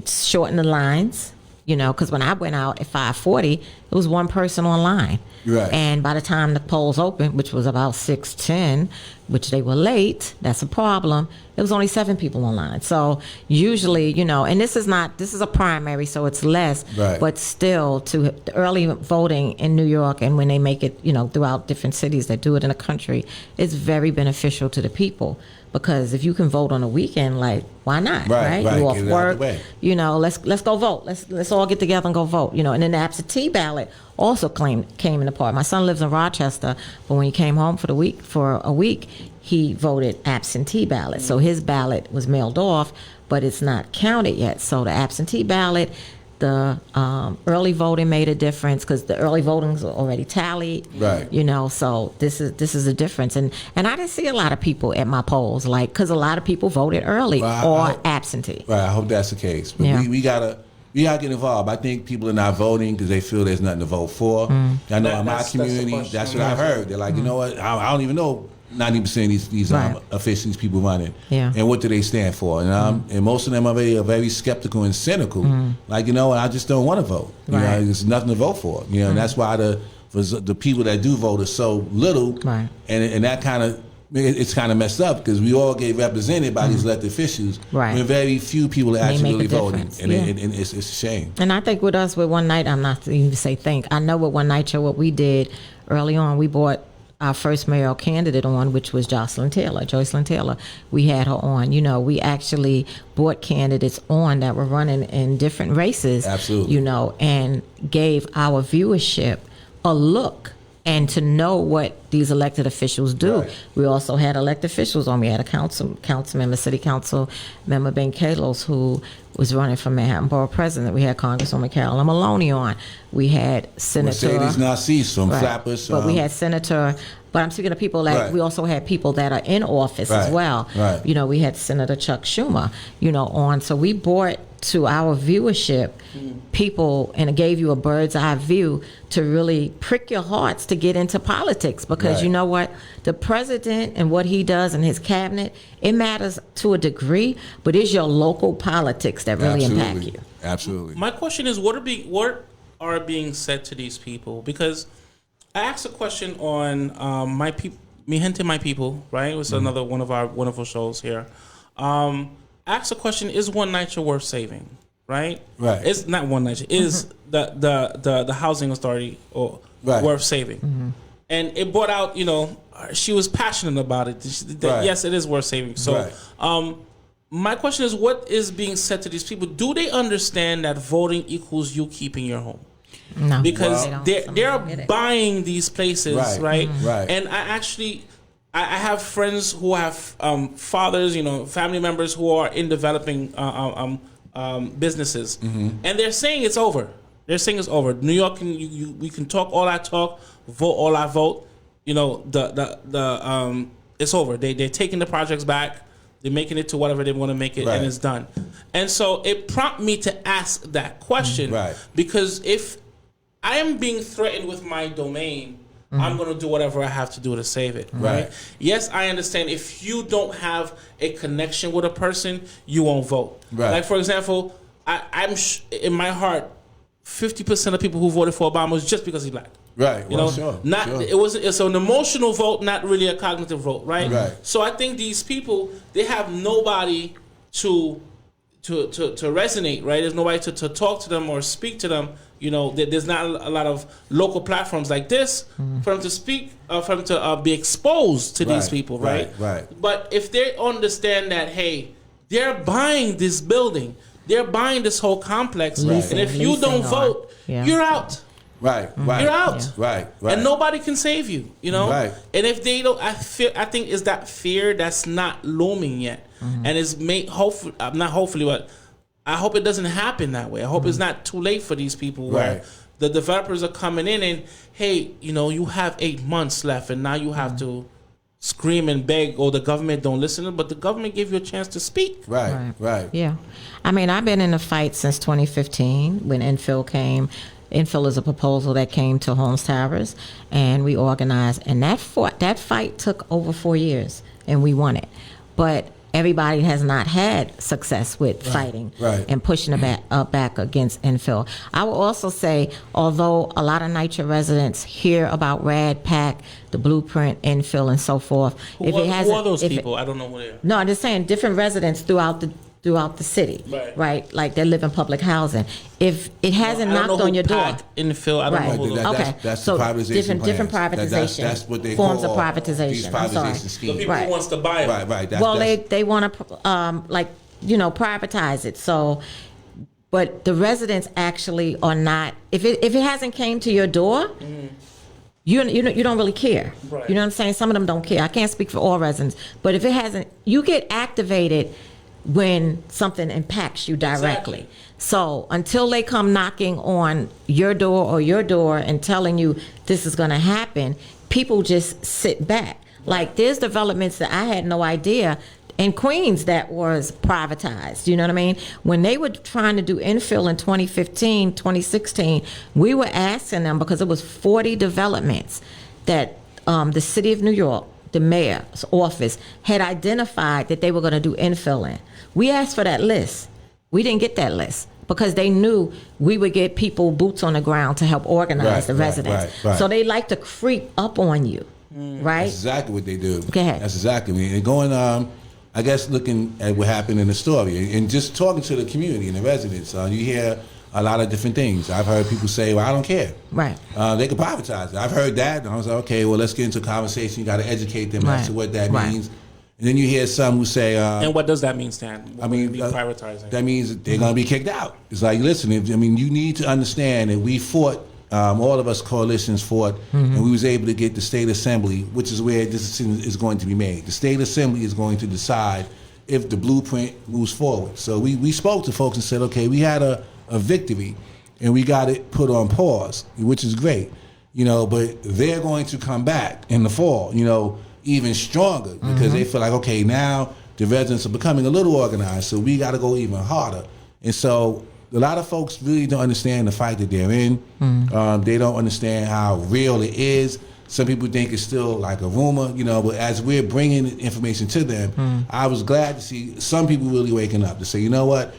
shortened the lines. Because when I went out at 5:40, it was one person online. Right. And by the time the polls opened, which was about 6:10, which they were late, that's a problem. It was only 7 people online. So usually, and this is a primary, so it's less. Right. But still, to the early voting in New York, and when they make it, throughout different cities that do it in the country, it's very beneficial to the people. Because if you can vote on a weekend, like, why not? Right. You off Get it out work, the way. let's go vote. Let's all get together and go vote. And then the absentee ballot also came into part. My son lives in Rochester, but when he came home for a week, he voted absentee ballot. So his ballot was mailed off, but it's not counted yet. So the absentee ballot, the early voting made a difference because the early voting's already tallied. Right. So this is a difference, and I didn't see a lot of people at my polls, because a lot of people voted early or absentee. Right, I hope that's the case. But Yeah. we gotta get involved. I think people are not voting because they feel there's nothing to vote for. I know in my That's the community, question. that's what I've heard. They're like, you know what? I don't even know 90% of these Right. officials, these people running. Yeah. And what do they stand for? And most of them are very skeptical and cynical. Like, I just don't want to vote. Right. There's nothing to vote for. And that's why the people that do vote are so little. Right. And that kind of, it's kind of messed up because we all get represented by these elected officials. Right. When very few people are They actually make really a voting. difference. And, Yeah. and it's a shame. And I think with us, with One Night, I'm not even to say think. I know with One Night Show, what we did early on, we brought our first mayoral candidate on, which was Jocelyn Taylor. We had her on. We actually brought candidates on that were running in different races. Absolutely. And gave our viewership a look and to know what these elected officials do. Right. We also had elected officials on. We had a council member, city council member, Ben Kalos, who was running for Manhattan Borough President. We had Congresswoman Carolyn Maloney on. We had Senator Mercedes Narcisse from Right. Flappers. But we had Senator. But I'm speaking of people that Right. we also had people that are in office as Right. well. Right. We had Senator Chuck Schumer, on. So we brought to our viewership people and it gave you a bird's eye view to really prick your hearts to get into politics because Right. you know what? The president and what he does in his cabinet, it matters to a degree, but it's your local politics that really impact you. Absolutely. My question is, what are being said to these people? Because I asked a question on Mi Gente, My People, right? It was another one of our wonderful shows here. I asked a question: is One Night Show worth saving? Right. Right. It's not One Night Show. Is the housing authority Right. worth saving? And it brought out, she was passionate about it. Right. Yes, it is worth saving. So, Right. my question is, what is being said to these people? Do they understand that voting equals you keeping your home? No, Because they don't. they're Some don't get it. buying these places, Right. right? Right. And I have friends who have fathers, family members who are in developing businesses, and they're saying it's over. They're saying it's over. New York, we can talk all our talk, vote all our vote. It's over. They're taking the projects back. They're making it to whatever they want to make it, Right. and it's done. And so it prompted me to ask that question, Right. because if I am being threatened with my domain, I'm going to do whatever I have to do to save it. Right. Yes, I understand. If you don't have a connection with a person, you won't vote. Right. Like, for example, I'm in my heart, 50% of people who voted for Obama was just because he's black. Right. You Well, know, sure. not Sure. it's an emotional vote, not really a cognitive vote, right? Right. So I think these people, they have nobody to resonate, right? There's nobody to talk to them or speak to them. There's not a lot of local platforms like this for them to speak, for them to be exposed to these Right, people, right? right. But if they understand that, hey, they're buying this building, they're buying this whole complex, Leasing, and if you don't leasing or- vote, yeah. you're out. Right, right. You're out. Right, right. And nobody can save you, you know? Right. And if they don't, I think it's that fear that's not looming yet. And it's hopefully, not hopefully, but I hope it doesn't happen that way. I hope it's not too late for these people where Right. the developers are coming in and, hey, you know, you have 8 months left and now you have to scream and beg, or the government don't listen, but the government gave you a chance to speak. Right, right. Yeah. I mean, I've been in the fight since 2015 when infill came. Infill is a proposal that came to Holmes Towers, and we organized. And that fight took over 4 years, and we won it. But everybody has not had success with fighting right. and pushing back against infill. I will also say, although a lot of NYCHA residents hear about RAD, PAC, the blueprint, infill, and so forth, Who are those people? I don't know who they are. no, I'm just saying different residents throughout the city, Right. Like they live in public housing. If it hasn't I don't knocked know on who your door, PAC, infill, I don't Right. know who those That- are. okay, that's so the privatization different plans. privatization That's what they forms call of privatization. these I'm privatization sorry. The schemes. people Right. who wants to buy it. Right, right. Well, they want to privatize it. So, but the residents actually are not. If it hasn't came to your door, you don't really care. Right. You know what I'm saying? Some of them don't care. I can't speak for all residents, but if it hasn't, you get activated when something impacts you directly. Exactly. So until they come knocking on your door and telling you this is going to happen, people just sit back. Like there's developments that I had no idea in Queens that was privatized. You know what I mean? When they were trying to do infill in 2015, 2016, we were asking them because it was 40 developments that the city of New York, the mayor's office, had identified that they were going to do infill in. We asked for that list. We didn't get that list because they knew we would get people boots on the ground to help organize the residents. Right. So they like to creep up on you, right? That's exactly what they do. Go ahead. That's exactly what and going. I guess looking at what happened in the story and just talking to the community and the residents, you hear a lot of different things. I've heard people say, "Well, I don't care." Right. They could privatize it. I've heard that, and I was like, "Okay, well, let's get into a conversation. You got to educate them Right. as to what that Right. means." And then you hear some who say, And what does that mean, Stan? What I mean, would be privatizing. that means that they're going to be kicked out. It's like, listen, you need to understand that we fought, all of us coalitions fought, and we was able to get the state assembly, which is where this decision is going to be made. The state assembly is going to decide if the blueprint moves forward. So we spoke to folks and said, okay, we had a victory, and we got it put on pause, which is great, but they're going to come back in the fall, even stronger because they feel like, okay, now the residents are becoming a little organized, so we got to go even harder. And so a lot of folks really don't understand the fight that they're in. They don't understand how real it is. Some people think it's still like a rumor, but as we're bringing information to them, I was glad to see some people really waking up to say, you know what,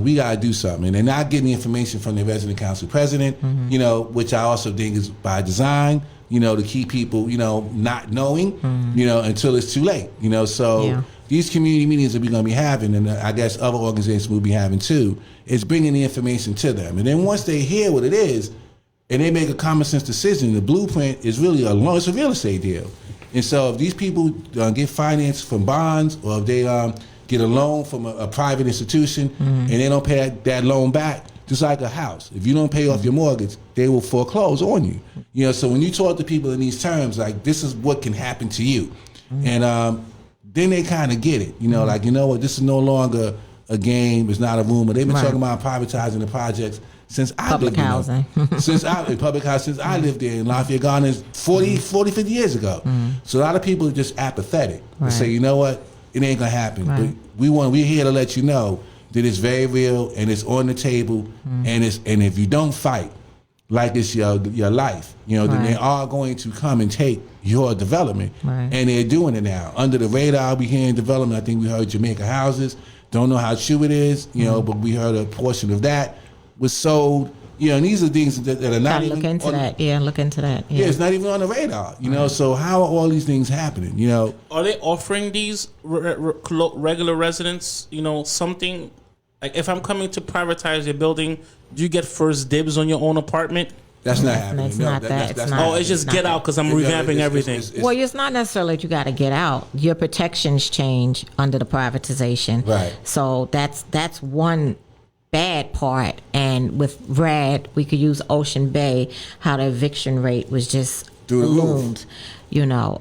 we got to do something. And they're not getting the information from the resident council president, which I also think is by design, to keep people, not knowing, until it's too late, So Yeah. these community meetings that we're going to be having, and I guess other organizations will be having too, is bringing the information to them. And then once they hear what it is, and they make a common sense decision, the blueprint is really it's a real estate deal. And so if these people get financed from bonds, or if they get a loan from a private institution, and they don't pay that loan back, just like a house. If you don't pay off your mortgage, they will foreclose on you. So when you talk to people in these terms, like this is what can happen to you. And then they kind of get it. Like, what, this is no longer a game, it's not a rumor. They've been Right. talking about privatizing the projects since I Public lived in housing. since I lived there in Lafayette Gardens 40, 50 years ago. So a lot of people are just apathetic. They say, Right. you know what, it ain't gonna happen. Right. But we're here to let you know that it's very real and it's on the table, and if you don't fight like it's your life, then Right. they are going to come and take your development. Right. And they're doing it now. Under the radar, we hearing development. I think we heard Jamaica Houses. Don't know how true it is, but we heard a portion of that was sold. And these are things that are not Gotta even look into on, that. Yeah, look into that. Yeah, it's not even on the radar. So how are all these things happening? Are they offering these regular residents, something like if I'm coming to privatize your building, do you get first dibs on your own apartment? That's not happening. It's No, not that. It's that's not. Oh, it's just not get that. out because I'm It's- revamping it's- everything. it's- Well, it's not necessarily that you got to get out. Your protections change under the privatization. Right. So that's one bad part, and with RAD, we could use Ocean Bay, how the eviction rate was just Through the roof. ballooned. You know,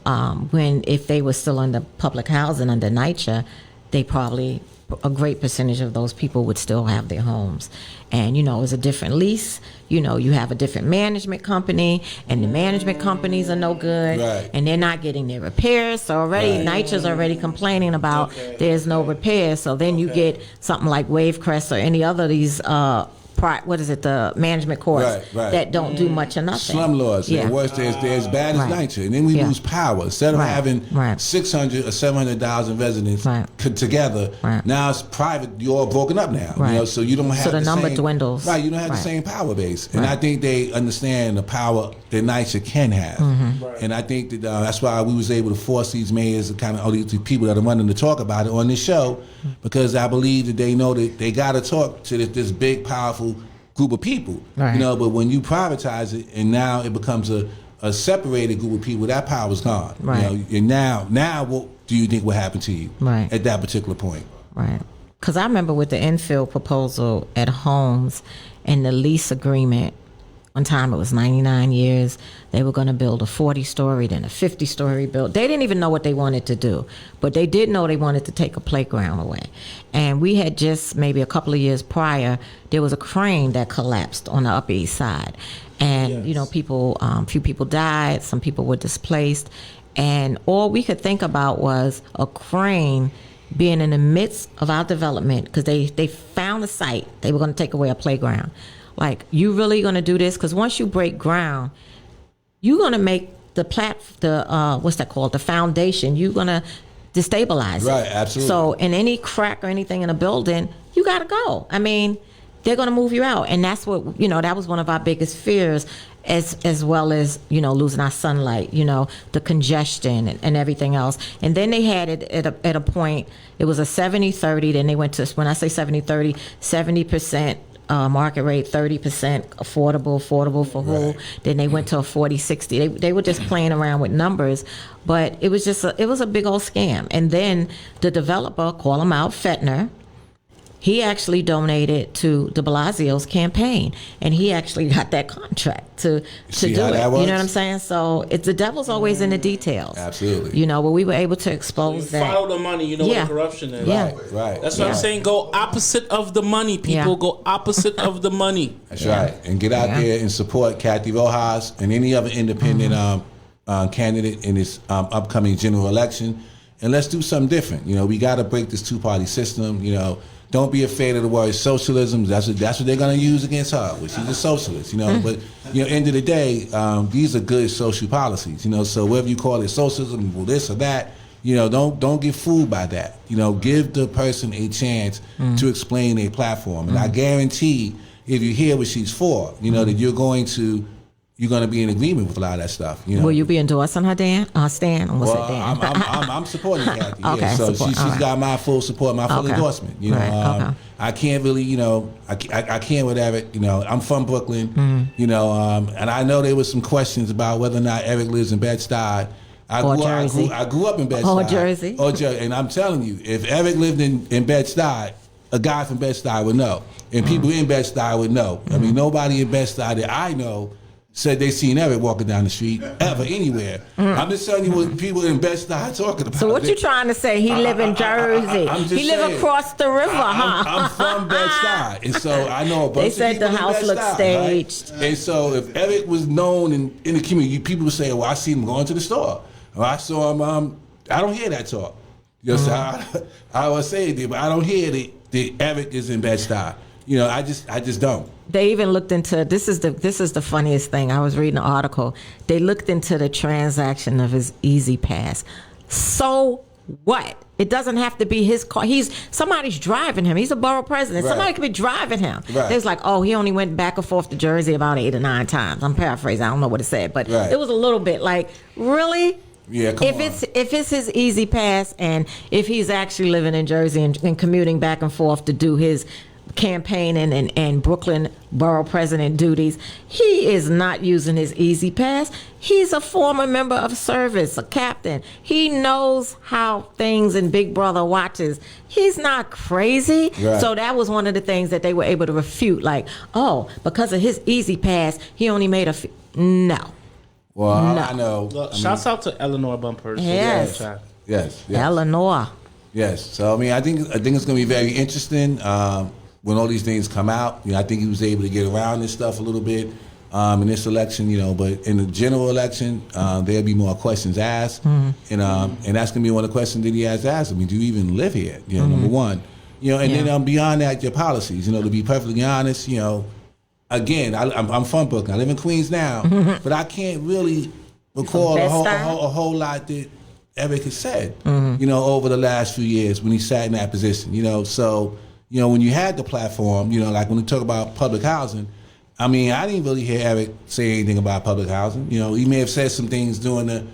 when if they were still under public housing under NYCHA, they probably, a great percentage of those people would still have their homes. And, you know, it's a different lease. You know, you have a different management company, and the management companies are no good, Right. and they're not getting their repairs. So already, NYCHA's already complaining about there's no repairs. So then you get something like Wavecrest or any other of these, the management courts Right. that don't do much or nothing. Slumlords. Yeah. The worst, they're as bad as Right. NYCHA. And then we Yeah. lose power. Instead of Right. having Right. 600 or 700,000 residents Right. together, Right. now it's private. You're all broken up now. Right. You know, so you don't have So the number same, dwindles. Right, you don't have Right. the same power base. And Right. I think they understand the power that NYCHA can have. Mm-hmm. And I think that that's why we was able to force these mayors and kind of all these people that are running to talk about it on this show, because I believe that they know that they got to talk to this big, powerful group of people. Right. You know, but when you privatize it and now it becomes a separated group of people, that power's gone. Right. You know, and now what do you think will happen to you Right. at that particular point? Right. Because I remember with the infill proposal at Homes and the lease agreement, one time it was 99 years. They were going to build a 40-story, then a 50-story build. They didn't even know what they wanted to do, but they did know they wanted to take a playground away. And we had just maybe a couple of years prior, there was a crane that collapsed on the Upper East Side. And, you know, few people died, some people were displaced. And all we could think about was a crane being in the midst of our development, because they found a site. They were going to take away a playground. Like, you really going to do this? Because once you break ground, you're going to make the what's that called? The foundation. You're going to destabilize Right, it. absolutely. So in any crack or anything in a building, you got to go. I mean, they're going to move you out. And that's what, you know, that was one of our biggest fears, as well as, you know, losing our sunlight, you know, the congestion and everything else. And then they had it at a point, it was a 70-30. Then they went to, when I say 70-30, 70% market rate, 30% affordable for who. Right. Then they went to a 40-60. They were just playing around with numbers, but it was just it was a big old scam. And then the developer, call him out, Fetner, he actually donated to de Blasio's campaign, and he actually got that contract to See do how it. that You know works? what I'm saying? So it's the devil's always in the details. Absolutely. You know, but we were able to You expose that. follow the money, you know Yeah. what the corruption is. Yeah. Right. That's what I'm Yeah. saying. Go opposite of the money, people. Yeah. Go opposite of the money. That's right. And get out Yeah. there and support Kathy Rojas and any other independent candidate in this upcoming general election. And let's do something different. You know, we got to break this two-party system. You know, don't be afraid of the word socialism. That's what they're going to use against her, which she's a socialist. You know, but you know, end of the day, these are good social policies. You know, so whether you call it socialism or this or that, you know, don't get fooled by that. You know, give the person a chance to explain their platform, and I guarantee if you hear what she's for, you know that you're going to be in agreement with a lot of that stuff. You know, Will you be endorsing her, Dan? Stan? I almost well, said Dan. I'm supporting Kathy. Okay, Yeah, so support, she's all right. got my full support, my full Okay. endorsement. You know, Right, okay. I can't really, you know, I can't with Eric. You know, I'm from Brooklyn. Mm-hmm. You know, and I know there was some questions about whether or not Eric lives in Bed-Stuy. Or Jersey. I grew up in Bed-Stuy. Or Jersey. Or Jersey. And I'm telling you, if Eric lived in Bed-Stuy, a guy from Bed-Stuy would know, and people in Bed-Stuy would know. I mean, nobody in Bed-Stuy that I know said they seen Eric walking down the street ever anywhere. I'm just telling you what people in Bed-Stuy talking about. So what you trying to say? He live in Jersey. I'm just He live saying. across the river, huh? I'm from Bed-Stuy, and so I know a bunch They of said people the in house looked Bed-Stuy, right? staged. And so if Eric was known in the community, people would say, well, I seen him going to the store. Or I saw him, I don't hear that talk. You know, so I was saying it, but I don't hear that Eric is in Bed-Stuy. You know, I just don't. They even looked into this is the funniest thing. I was reading an article. They looked into the transaction of his Easy Pass. So what? It doesn't have to be his car. Somebody's driving him. He's a borough president. Right. Somebody could be driving him. Right. There's like, oh, he only went back and forth to Jersey about 8 or 9 times. I'm paraphrasing. I don't know what it said, but Right. it was a little bit like, really? Yeah, come if on. it's his Easy Pass, and if he's actually living in Jersey and commuting back and forth to do his campaigning and Brooklyn Borough President duties. He is not using his Easy Pass. He's a former member of service, a captain. He knows how things in Big Brother watches. He's not crazy. Right. So that was one of the things that they were able to refute. Like, oh, because of his Easy Pass, he only made no. Well, No. I know. Well, shouts out to Eleanor Bumpers. Yes. Yes. Eleanor. Yes. So I mean, I think it's going to be very interesting when all these things come out. You know, I think he was able to get around this stuff a little bit in this election. You know, but in the general election, there'll be more questions asked, and that's going to be one of the questions that he has asked. I mean, do you even live here? You know, number one. You know, and then beyond that, your policies. You know, to be perfectly honest, you know, again, I'm from Brooklyn. I live in Queens now, but I can't really recall a whole lot that Eric has said, you know, over the last few years when he sat in that position, you know. So, you know, when you had the platform, you know, like when we talk about public housing, I mean, I didn't really hear Eric say anything about public housing. You know, he may have said some things during the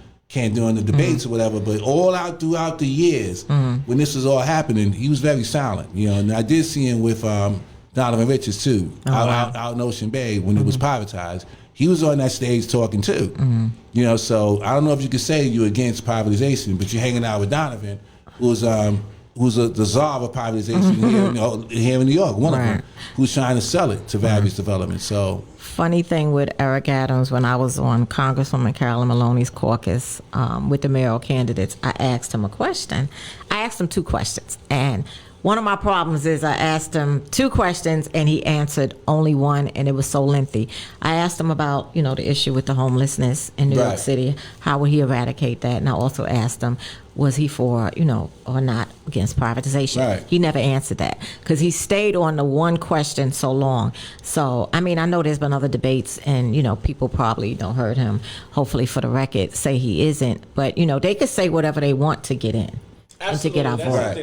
debates or whatever, but all out throughout the years when this was all happening, he was very silent, you know. And I did see him with Donovan Richards too, out in Ocean Bay when it was privatized. He was on that stage talking too. You know, so I don't know if you could say you're against privatization, but you're hanging out with Donovan, who's the czar of privatization here in New York, one of them, who's trying to sell it to various developments. So Funny thing with Eric Adams, when I was on Congresswoman Carolyn Maloney's caucus with the mayoral candidates, I asked him a question. I asked him two questions, and one of my problems is I asked him two questions and he answered only one, and it was so lengthy. I asked him about, you know, the issue with the homelessness in New York City. How would he eradicate that? And I also asked him, was he for, you know, or not against privatization? Right. He never answered that because he stayed on the one question so long. So, I mean, I know there's been other debates and, you know, people probably heard him, hopefully for the record, say he isn't. But, you know, they could say whatever they want to get in. And to get our vote,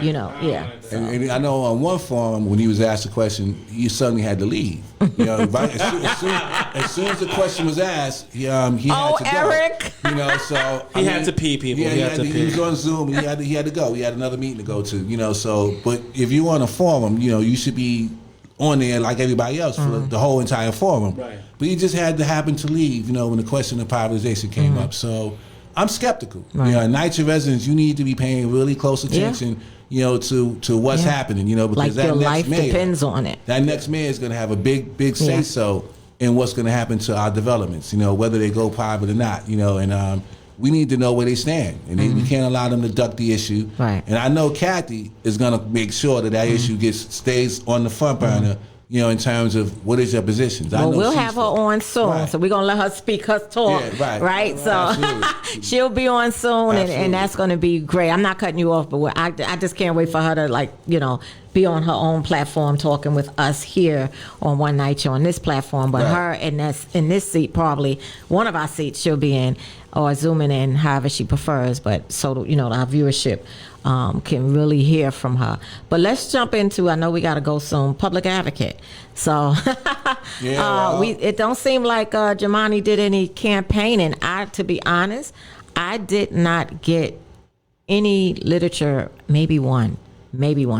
you know, And I know on one forum when he was asked a question, he suddenly had to leave. You know, right? as soon as the question was asked, he had to go. Eric! You know, so he had to pee, people. Yeah, he had to pee. He was on Zoom. And he had to go. He had another meeting to go to. You know, so but if you're on a forum, you know, you should be on there like everybody else for the whole entire forum. Right. But he just had to happen to leave. You know, when the question of privatization came up. So I'm skeptical. Right. You know, NYCHA residents, you need to be paying really close attention, you know, to what's happening, you know, because like your life mayor, depends on it. That next mayor is going to have a big say-so in what's going to happen to our developments, you know, whether they go private or not, you know, and we need to know where they stand, and we can't allow them to duck the issue. Right. And I know Kathy is going to make sure that issue stays on the front burner. You know, in terms of what is your positions. Well, we'll have her on soon, so we're gonna let her speak her talk. Yeah, right. So she'll be on soon, and that's gonna be great. I'm not cutting you off, but I just can't wait for her to, like, you know, be on her own platform talking with us here on One Night Show on this platform. But her in this seat, probably one of our seats she'll be in, or zooming in, however she prefers. But so, you know, our viewership can really hear from her. But let's jump into, I know we got to go soon, public advocate. So it don't seem like Jumaane did any campaigning. To be honest, I did not get any literature, maybe one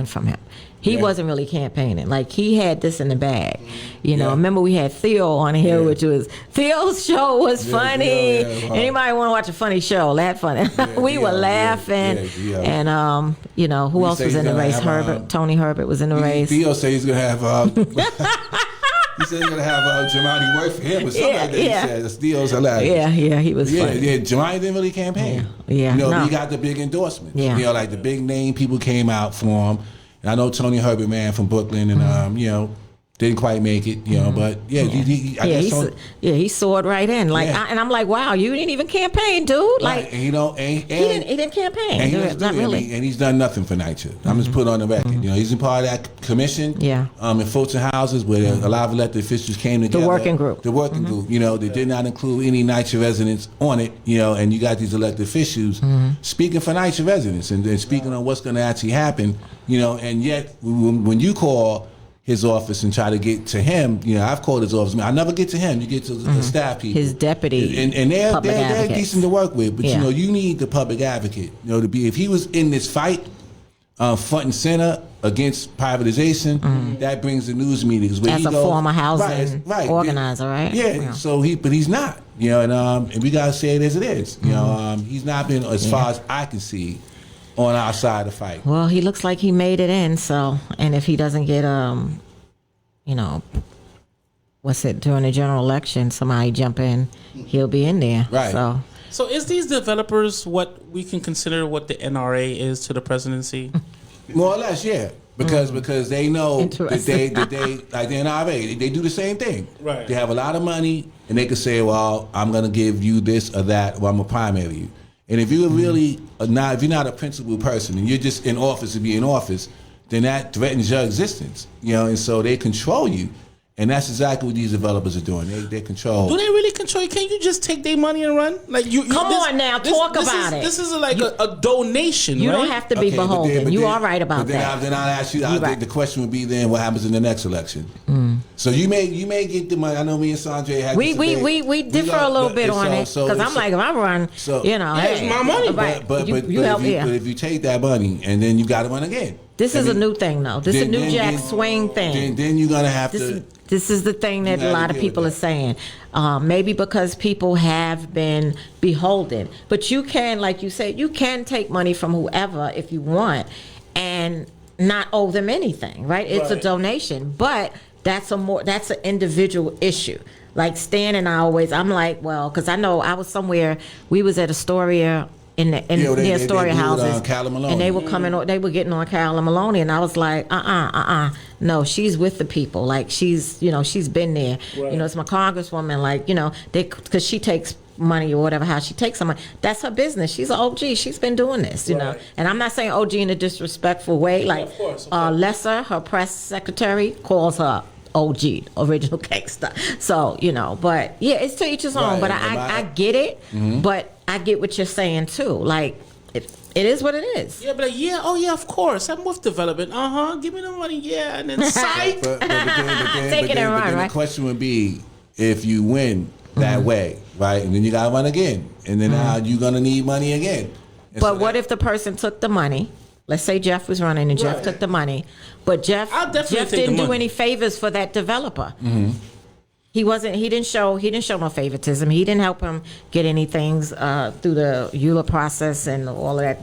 from him. He wasn't really campaigning. Like, he had this in the bag. You know, remember we had Theo on here, which was, Theo's show was funny. Anybody want to watch a funny show? That funny. We were laughing. And, you know, who else was in the race? Tony Herbert was in the race. Theo said he's going to have... He said he's going to have Jumaane work for him or something like that. He said, Theo's hilarious. Yeah, he was funny. Yeah, Jumaane didn't really campaign. Yeah. You know, he got the big endorsements. Yeah. You know, like the big name people came out for him. And I know Tony Herbert, man, from Brooklyn, and you know, didn't quite make it, you know, but he soared right in, like, and I'm like, wow, you didn't even campaign, dude. Like, and, you know, he didn't campaign. And Not really. And he's done nothing for NYCHA. I'm just put on the record. You know, he's a part of that commission. In Fulton Houses, where a lot of elected officials came together. The working group. You know, they did not include any NYCHA residents on it. You know, and you got these elected officials speaking for NYCHA residents and speaking on what's going to actually happen. You know, and yet when you call his office and try to get to him, you know, I've called his office. I never get to him. You get to the staff people, his deputy, and they're decent to work with. But you know, you need the public advocate. You know, to be, if he was in this fight, front and center against privatization, that brings the news meetings. As a former housing organizer, right? Yeah. So he's not, and we gotta say it as it is. He's not been, as far as I can see, on our side of the fight. Well, he looks like he made it in. So, and if he doesn't get, during the general election, somebody jump in, he'll be in there. Right. So is these developers what we can consider what the NRA is to the presidency? More or less, yeah. Because they know that they like the NRA, they do the same thing. Right. They have a lot of money, and they can say, "Well, I'm going to give you this or that, or I'm going to primary you." And if you're really not, if you're not a principled person, and you're just in office to be in office, then that threatens your existence. And so they control you. And that's exactly what these developers are doing. They control. Do they really control you? Can't you just take their money and run? Like Come on now, talk about it. This is like a donation, You right? don't have to be beholden. You are right about that. Then I'll ask you. I think the question would be then, what happens in the next election? So you may get the money. I know me and Sanjay had we differ a little bit on it because I'm like, if I run, it's my money. But if you take that money and then you got to run again. This is a new thing, though. This is a new Jack Swing thing. Then you're gonna have to. This is the thing that a lot of people are saying. Maybe because people have been beholden. But you can, like you said, you can take money from whoever if you want and not owe them anything, right? It's a donation. But that's an individual issue. Like Stan and I'm like, well, because I know I was somewhere, we was at Astoria near Astoria houses, and they were coming. They were getting on Carolyn Maloney, and I was like, no, she's with the people. Like she's been there. Right. It's my congresswoman. Like because she takes money or whatever, how she takes some money. That's her business. She's an OG. She's been doing this, know. And I'm not saying OG in a disrespectful way. Like of course. Lesser, her press secretary, calls her OG, original gangster. So but yeah, it's to each his own. But I get it. Mm-hmm. But I get what you're saying too. Like it is what it is. Yeah, but of course. I'm with development. Give me the money. Yeah, and then psych. Take it and run. Right. The question would be, if you win that way, right, and then you gotta run again, and then now you're gonna need money again. And but what if the person took the money? Let's say Jeff was running and Jeff took the money, but Jeff didn't do any favors for that developer. Mm-hmm. He didn't show no favoritism. He didn't help him get anything through the EULA process and all of that,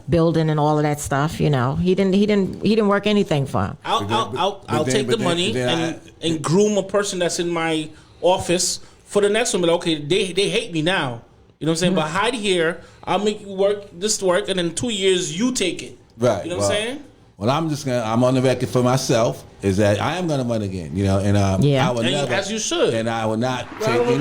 building and all of that stuff. He didn't work anything for him. I'll take the money and groom a person that's in my office for the next one. But okay, they hate me now. You know what I'm saying? Mm-hmm. But hide here. I'll make you work, and in 2 years you take it. Right. You know what I'm saying? Well, I'm on the record for myself is that I am gonna run again, and I would never, as you should, and I would not take any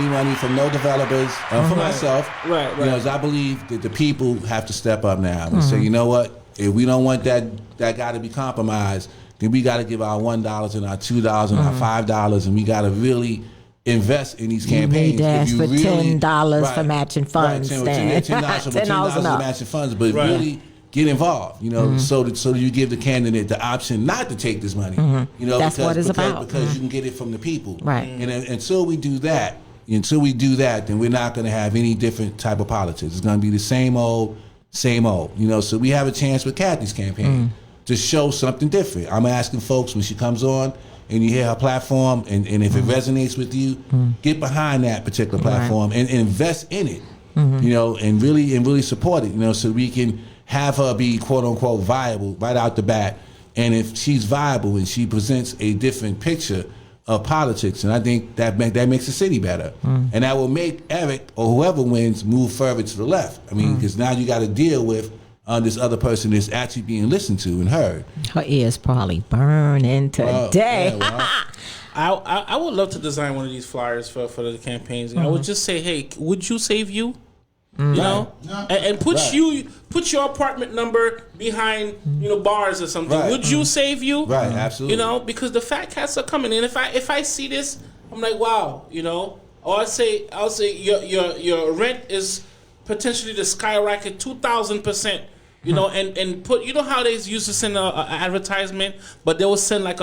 money from no developers for myself, right. As I believe that the people have to step up now and say, you know what, if we don't want that guy to be compromised, then we got to give our $1 and our $2 and our $5, and we got to really invest in these campaigns. You need to ask for $10 for matching funds. $10 for matching funds, but really get involved, so that you give the candidate the option not to take this money. That's what it's about. Because you can get it from the people. Right. And until we do that, then we're not going to have any different type of politics. It's going to be the same old. So we have a chance with Kathy's campaign to show something different. I'm asking folks when she comes on and you hear her platform, and if it resonates with you, get behind that particular platform and invest in it, and really support it, so we can have her be quote unquote viable right out the bat. And if she's viable and she presents a different picture of politics, and I think that makes the city better, and that will make Eric or whoever wins move further to the left. I mean, because now you got to deal with this other person that's actually being listened to and heard. Her ears probably burning today. I would love to design one of these flyers for the campaigns. I would just say, hey, would you save you? And put your apartment number behind bars or something. Right. Would you save you? Right, absolutely. Because the fat cats are coming in. If I see this, I'm like, wow, Or I'll say your rent is potentially to skyrocket 2,000%. And put how they used to send a advertisement, but they will send like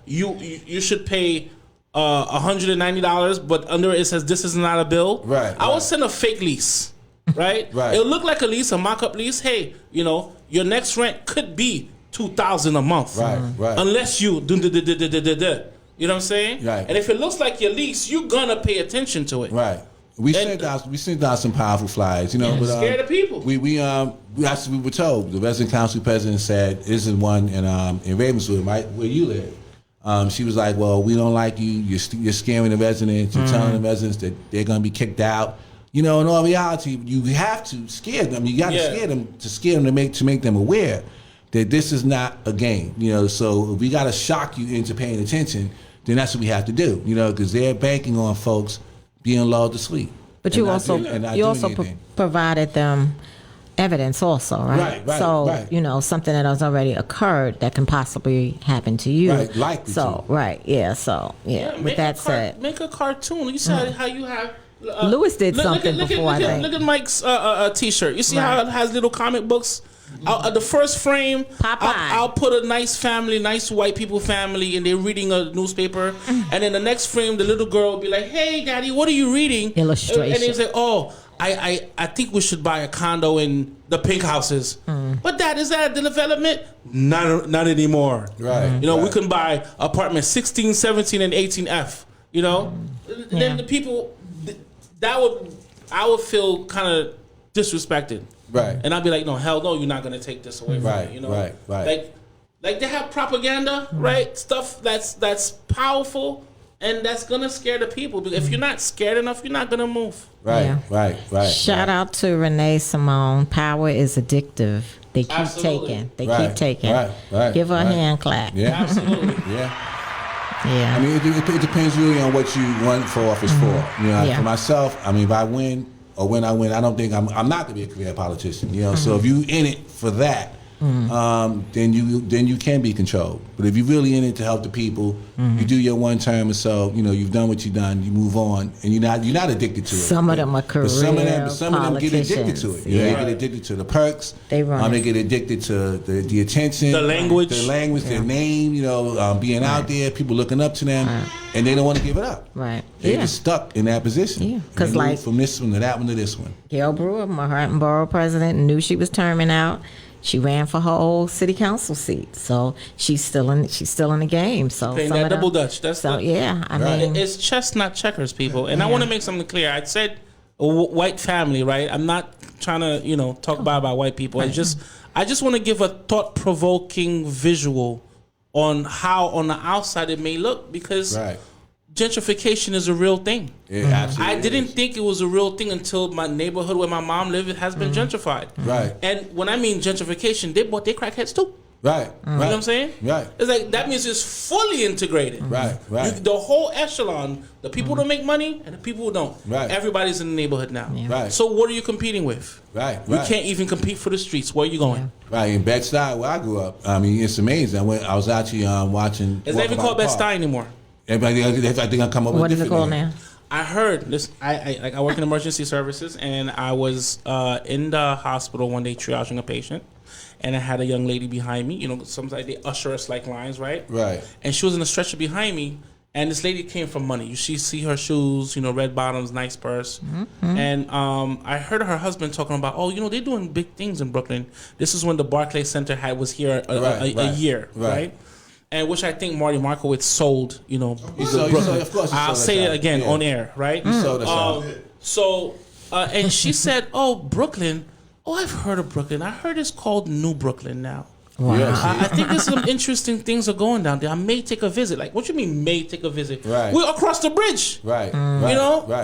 you should pay $190, but under it says this is not a bill. Right. I will send a fake lease. right? Right. It'll look like a lease, a mock-up lease. Hey, you know, your next rent could be $2,000 a month, Right, right. Unless you do. You know what I'm saying? Right. And if it looks like your lease, you're gonna pay attention to it. Right. We sent out some powerful flyers, you know. Yeah, but, scare the people. We actually we were told, the resident council president said, this is one in Ravenswood, right where you live. She was like, well, we don't like you. You're scaring the residents. You're telling the residents that they're going to be kicked out. You know, in all reality, you have to scare them. You got to scare them to make them aware that this is not a game. You know, so if we got to shock you into paying attention, then that's what we have to do. You know, because they're banking on folks being lulled to sleep. But you also provided them evidence also, right? Right, so, right. you know, something that has already occurred that can possibly happen to you. Right, likely so, to. right, yeah, so, yeah. With that said. Make a cartoon. You said how you have... Lewis did something before, I think. Look at Mike's T-shirt. You see how it has little comic books? The first frame, I'll put a nice family, nice white people family, and they're reading a newspaper. And then the next frame, the little girl will be like, "Hey, Daddy, what are you reading?" Illustration. And he's like, "Oh, I think we should buy a condo in the pink houses." But Dad, is that a development? Not anymore. Right. You know, we can buy apartment 16, 17, and 18F. You know, then the people I would feel kind of disrespected. Right. And I'd be like, no, hell no, you're not going to take this away from me. You know? Right. Like they have propaganda, right? Stuff that's powerful and that's going to scare the people. Because if you're not scared enough, you're not going to move. Right. Shout out to Renee Simone. Power is addictive. They keep taking. They keep taking. Right. Give her a hand clap. Yeah. Absolutely. Yeah. I mean, it depends really on what you run for office for. You know, for myself, I mean, if I win or when I win, I don't think I'm not going to be a career politician. You know, so if you in it for that, then you can be controlled. But if you're really in it to help the people, you do your one term or so. You know, you've done what you've done. You move on, and you're not addicted to it. Some of them are career But some of them get addicted to it. Yeah. They get addicted to the perks. They run. They get addicted to the attention, the language, their name. You know, being out there, people looking up to them, and they don't want to give it up. Right. They get stuck in that position. Yeah. Because like from this one to that one to this one. Gail Brewer, Manhattan Borough president, knew she was terming out. She ran for her old city council seat, so she's still in the game. So playing that double dutch. I mean, it's chess, not checkers, people. And I want to make something clear. I said a white family, right? I'm not trying to talk about white people. I just want to give a thought-provoking visual on how on the outside it may look, because gentrification is a real thing. It absolutely I didn't think it was a real thing until my neighborhood where my mom lived has been gentrified. Right. And when I mean gentrification, they bought their crackheads too. Right. You know what I'm saying? Right. It's like that means it's fully integrated. Right. The whole echelon, the people who make money and the people who don't. Right. Everybody's in the neighborhood now. Yeah. Right. So what are you competing with? Right. You can't even compete for the streets. Where are you going? Right. In Bed-Stuy, where I grew up, I mean, it's amazing. I was actually watching. It's not even called Bed-Stuy anymore. Everybody, I think I come up with what is it called now? I heard this. I work in emergency services, and I was in the hospital one day triaging a patient, and I had a young lady behind me. You know, sometimes they usher us like lines, right? Right. And she was in a stretcher behind me, and this lady came from money. You see her shoes, red bottoms, nice purse, and I heard her husband talking about, they're doing big things in Brooklyn. This is when the Barclays Center was here a year, right? And which I think Marty Markowitz sold, Brooklyn. Of course, I'll say it again on air, right? And she said, Brooklyn. I've heard of Brooklyn. I heard it's called New Brooklyn now. Wow. Yes. I think there's some interesting things are going down there. I may take a visit. Like, what you mean may take a visit? Right. We're across the bridge. Right.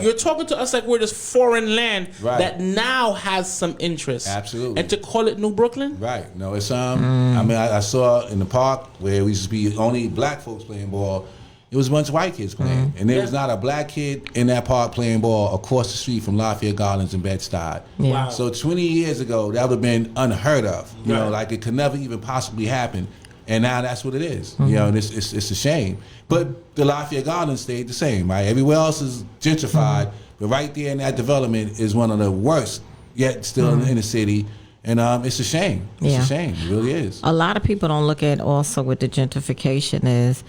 You're talking to us like we're this foreign land that now has some interest. Absolutely. And to call it New Brooklyn? Right. No, it's I mean, I saw in the park where we used to be only black folks playing ball. It was a bunch of white kids playing, and there was not a black kid in that park playing ball across the street from Lafayette Gardens in Bed-Stuy. Yeah. Wow. So 20 years ago, that would have been unheard of. You know, like it could never even possibly happen. And now that's what it is. You know, and it's a shame. But the Lafayette Gardens stayed the same, right? Everywhere else is gentrified, but right there in that development is one of the worst, yet still in the city. And it's a shame. It's a shame. It really is. A lot of people don't look at also with the gentrification is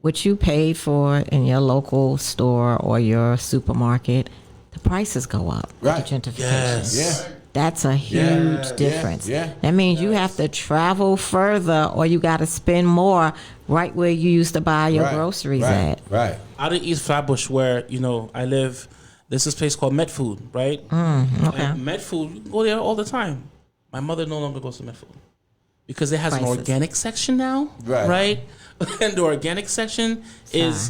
what you paid for in your local store or your supermarket, the prices go up Right. with the gentrification. Yes. Yeah. That's a huge difference. yeah. That means you have to travel further, or you got to spend more right where you used to buy your Right, groceries right, at. Right. Out of East Flatbush, where I live, there's this place called Met Food, right? Okay. And Met Food, you can go there all the time. My mother no longer goes to Met Food because it has an Prices. organic section now, Right. And the organic section is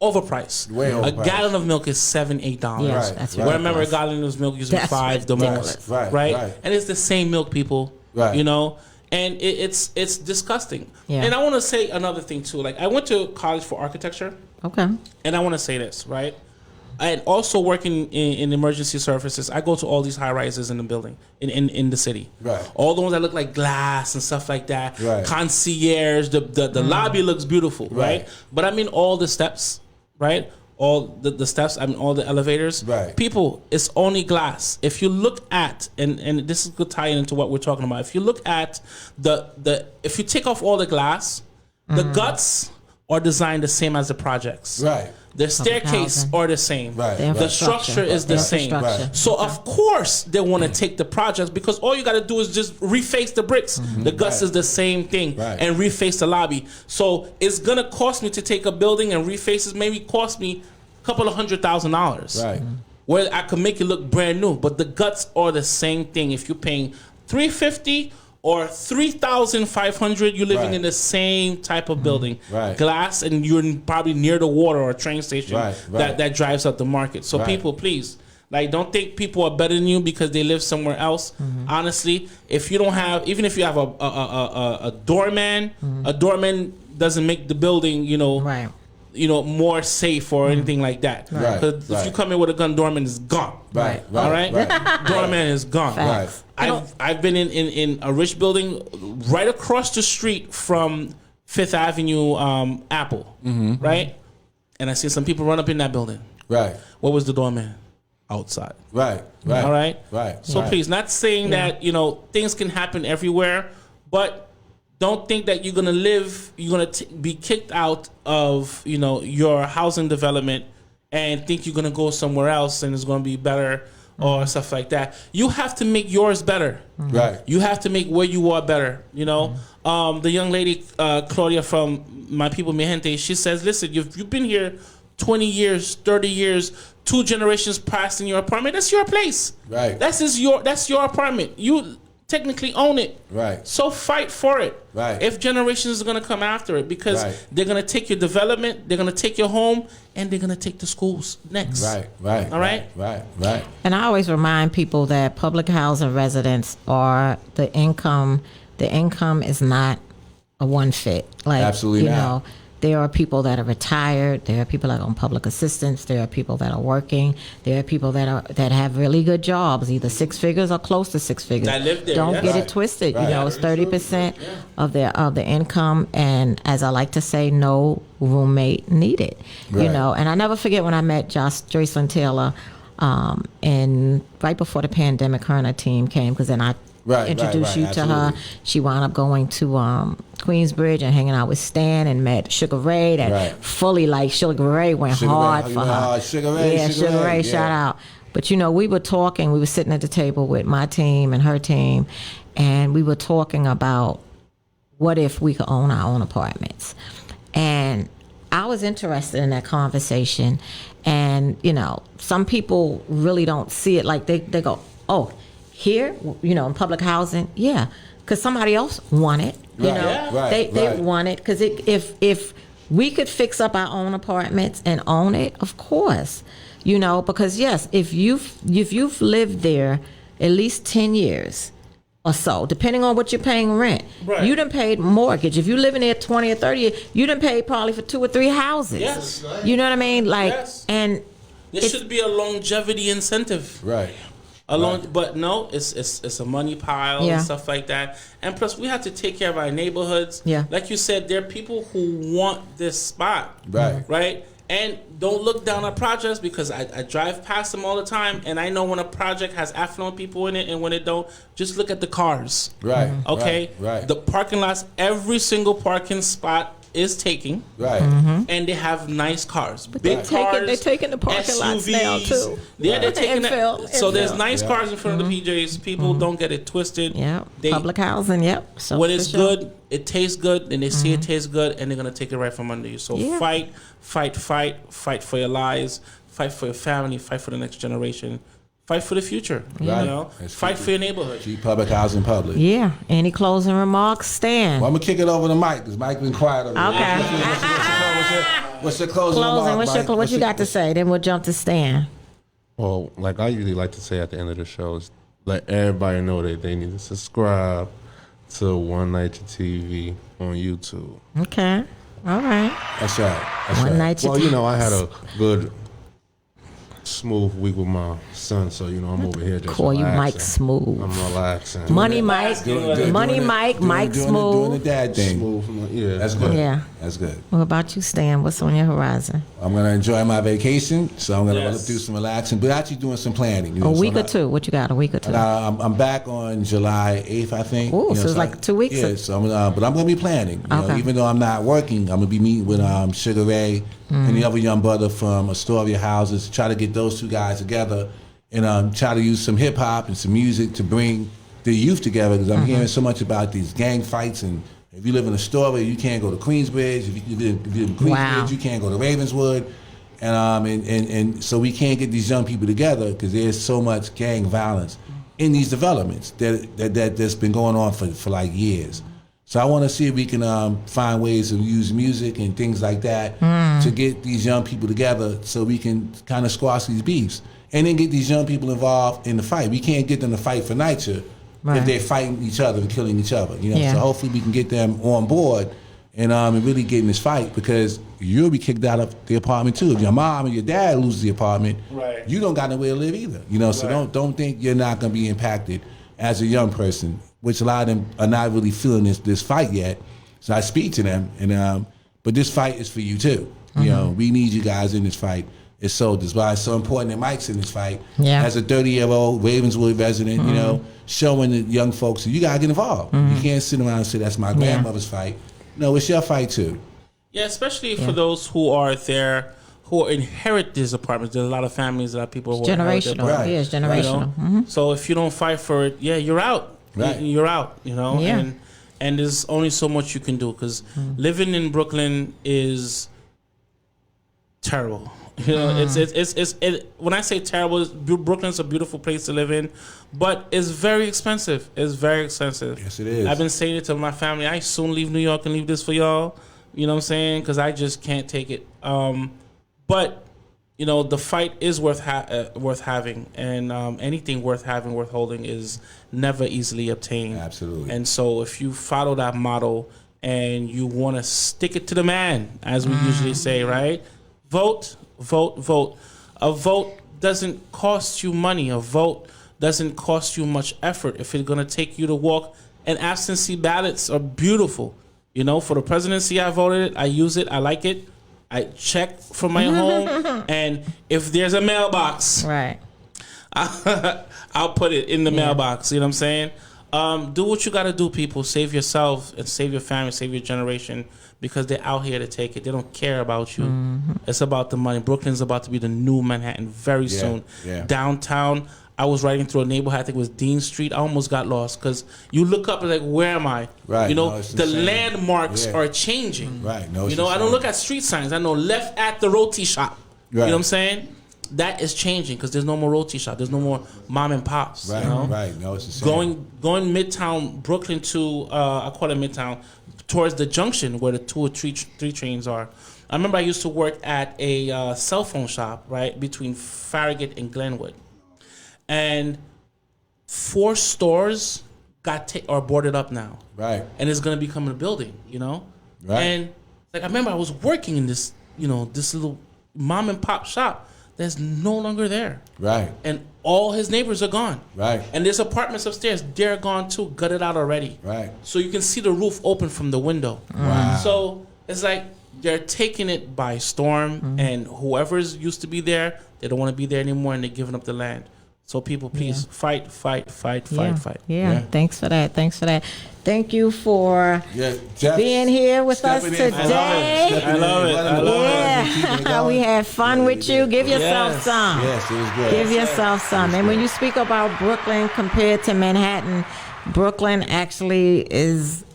overpriced. Way A overpriced. gallon of milk is $7-8. Yes, Right, that's right. Where I remember a ridiculous. gallon of milk used to be That's $5 the ridiculous. most, Right, right? right. And it's the same milk, people, Right. and it's disgusting. Yeah. And I want to say another thing too. Like I went to college for architecture. Okay. And I want to say this, right? And also working in emergency services, I go to all these high rises in the building, in the city. Right. All the ones that look like glass and stuff like that. Right. Concierge, the lobby looks beautiful, right? Right. But I mean all the steps, right? All the steps, I mean all the elevators. Right. People, it's only glass. If you look at, and this is good tie into what we're talking about. If you look at if you take off all the glass, the guts are designed the same as the projects. Right. The staircase housing. are the same. Right. The The structure is the same. infrastructure. Right. So of course they want to take the projects because all you got to do is just reface the bricks. The guts Right. is the same thing, Right. and reface the lobby. So it's gonna cost me to take a building and reface it. Maybe cost me a couple of $100,000. Right. Where I could make it look brand new, but the guts are the same thing. If you're paying $350 or $3,500, you're living Right. in the same type of building, Right. glass, and you're probably near the water or a train station Right, right. that drives up the market. So Right. people, please, like, don't think people are better than you because they live somewhere else. Honestly, if you don't have, even if you have a doorman, a doorman doesn't make the building, Right. more safe or anything like that. Right, 'Cause if right. you come in with a gun, doorman is gone. Right. Right. All right, Right. doorman is gone. Facts. I've been in a rich building right across the street from Fifth Avenue, Apple, right? And I see some people run up in that building. Right. What was the doorman? Outside. Right. Right. All right. Right. So right. please, not saying that things can happen everywhere, but don't think that you're gonna be kicked out of your housing development and think you're gonna go somewhere else and it's gonna be better or stuff like that. You have to make yours better. Right. You have to make where you are better. The young lady Claudia from My People Mi Gente, she says, "Listen, you've been here 20 years, 30 years, 2 generations passed in your apartment. That's your place. Right. That's your apartment. You technically own it. Right. So fight for it. Right. If generations are gonna come after it, because Right. they're gonna take your development, they're gonna take your home, and they're gonna take the schools next. Right. Right. All right? Right. Right. And I always remind people that public housing residents are the income. The income is not a one fit. Like, Absolutely not. there are people that are retired. There are people that are on public assistance. There are people that are working. There are people that have really good jobs, either 6 figures or close to 6 figures. That live there, Don't yes. get Right. it twisted. Right. It's 30% of the income, and as I like to say, no roommate needed. Right. And I never forget when I met Jocelyn Taylor, and right before the pandemic, her and her team came, because then I Right, introduced right, you to her. absolutely. She wound up going to Queensbridge and hanging out with Stan and met Sugar Ray. That Right. fully, like, Sugar Ray went Sugar Ray, hard you for went her. hard. Sugar Ray, yeah, Sugar Sugar Ray, Ray, yeah. shout out. But we were talking. We were sitting at the table with my team and her team, and we were talking about what if we could own our own apartments. And I was interested in that conversation. And, some people really don't see it. Like, they go, oh, here, in public housing, yeah, because somebody else want it. Right, yeah. Right, They right. want it, because if we could fix up our own apartments and own it, of course, because yes, if you've lived there at least 10 years or so, depending on what you're paying rent, Right. you done paid mortgage. If you're living there 20 or 30 years, you done paid probably for 2 or 3 houses. Yes. You know what I mean? Like, Yes. and There should be a longevity incentive. Right. But no, it's a money pile Yeah. and stuff like that. And plus, we have to take care of our neighborhoods. Yeah. Like you said, there are people who want this spot. Right. Right. And don't look down on projects, because I drive past them all the time, and I know when a project has affluent people in it and when it don't. Just look at the cars. Right. Okay. Right. The parking lots, every single parking spot is taking. Right. And they have nice cars, big They're cars. taking the parking lots now, SUVs. too. Yeah, they're taking Infill, that. So there's infill. nice cars in front of the PJs. People don't get it twisted. Yeah, They, public housing. Yep. So when for it's sure. good, it tastes good, and they see it tastes good, and they're gonna take it right from under you. So Yeah. fight for your lives, fight for your family, fight for the next generation, fight for the future. Right. You know, That's fight true. for your neighborhood. Keep public housing public. Yeah. Any closing remarks, Stan? Well, I'm gonna kick it over to Mike because Mike been quiet over there. Okay. What's your closing Closing. remark, What Mike? you got to say? Then we'll jump to Stan. Well, like I usually like to say at the end of the show is let everybody know that they need to subscribe to One Night TV on YouTube. Okay. All right. That's right. That's One right. night. Well, you know, I had a good, smooth week with my son, so you know I'm over here just Call you relaxing. Mike Smooth. I'm relaxing. Money Mike. Money Mike. Mike doing Smooth. the dad thing. Smooth, yeah. That's good. Yeah. That's good. What about you, Stan? What's on your horizon? I'm gonna enjoy my vacation, so I'm gonna Yes. do some relaxing, but actually doing some planning. You A know, so week or I'm not- two? What you got? A week or two? I'm back on July 8th, I think. Ooh, You know, so it's like 2 weeks. Yeah, so but I'm gonna be planning. You know, Okay. even though I'm not working, I'm gonna be meeting with Sugar Ray and the other young brother from Astoria Houses. Try to get those two guys together and try to use some hip hop and some music to bring the youth together. Because I'm hearing so much about these gang fights, and if you live in Astoria, you can't go to Queensbridge. If you live in Queensbridge, Wow. you can't go to Ravenswood. And so we can't get these young people together because there's so much gang violence in these developments that's been going on for like years. So I want to see if we can find ways to use music and things like that to get these young people together so we can kind of squash these beefs and then get these young people involved in the fight. We can't get them to fight for NYCHA Right. if they're fighting each other and killing each other. You know, Yeah. so hopefully we can get them on board and really get in this fight because you'll be kicked out of the apartment too. If your mom and your dad lose the apartment, Right. you don't got nowhere to live either. You know, so Right. don't think you're not going to be impacted as a young person, which a lot of them are not really feeling this fight yet. So I speak to them, and but this fight is for you too. You know, we need you guys in this fight. It's so that's why it's so important that Mike's in this fight. Yeah. As a 30-year-old Ravenswood resident, you know, showing the young folks that you gotta get involved. You can't sit around and say that's my grandmother's fight. No, it's your fight too. Yeah, especially for those who are there, who inherit these apartments. There's a lot of families, a lot of people who inherit their Generational. apartments, Right. Yeah, it's you generational. know? So if you don't fight for it, yeah, you're out. Right. You're out. You know, Yeah. and there's only so much you can do because living in Brooklyn is terrible. You know, it's when I say terrible, Brooklyn's a beautiful place to live in, but it's very expensive. It's very expensive. Yes, it is. I've been saying it to my family. I soon leave New York and leave this for y'all. You know what I'm saying? Because I just can't take it. But you know, the fight is worth having, and anything worth having, worth holding, is never easily obtained. Absolutely. And so, if you follow that model and you want to stick it to the man, as we usually say, right? Vote, vote, vote. A vote doesn't cost you money. A vote doesn't cost you much effort. If it's going to take you to walk, and absentee ballots are beautiful. You know, for the presidency, I voted it. I use it. I like it. I check from my home, and if there's a mailbox, Right. I'll put it in the mailbox. You know what I'm saying? Do what you got to do, people. Save yourself and save your family, save your generation, because they're out here to take it. They don't care about you. It's about the money. Brooklyn's about to be the new Manhattan very soon. yeah. Downtown, I was riding through a neighborhood, I think it was Dean Street. I almost got lost because you look up and like, where am I? Right. You know, No, it's the insane. landmarks Yeah. are changing. Right. No, You it's know, I don't insane. look at street signs. I know left at the roti shop. You Right. know what I'm saying? That is changing because there's no more roti shop. There's no more mom and pops. Right. You know? Right. No, it's the same. Going Midtown Brooklyn to I call it Midtown towards the junction where the 2 or 3 trains are. I remember I used to work at a cell phone shop right between Farragut and Glenwood, and 4 stores are boarded up now, Right. and it's gonna become a building, you know. Right. And like I remember I was working in this, you know, this little mom and pop shop that's no longer there. Right. And all his neighbors are gone. Right. And there's apartments upstairs, they're gone too, gutted out already. Right. So you can see the roof open from the window. Wow. So it's like they're taking it by storm, and whoever's used to be there, they don't want to be there anymore, and they're giving up the land. So people, please fight. Yeah. Yeah. Thanks for that. Thank you for Jeff, being here with us stepping in. today. I love it. I love it. Yeah, we had fun with you. Give yourself Yes. some. Yes, it was good. Give yourself some. And when you speak about Brooklyn compared to Manhattan, Brooklyn actually is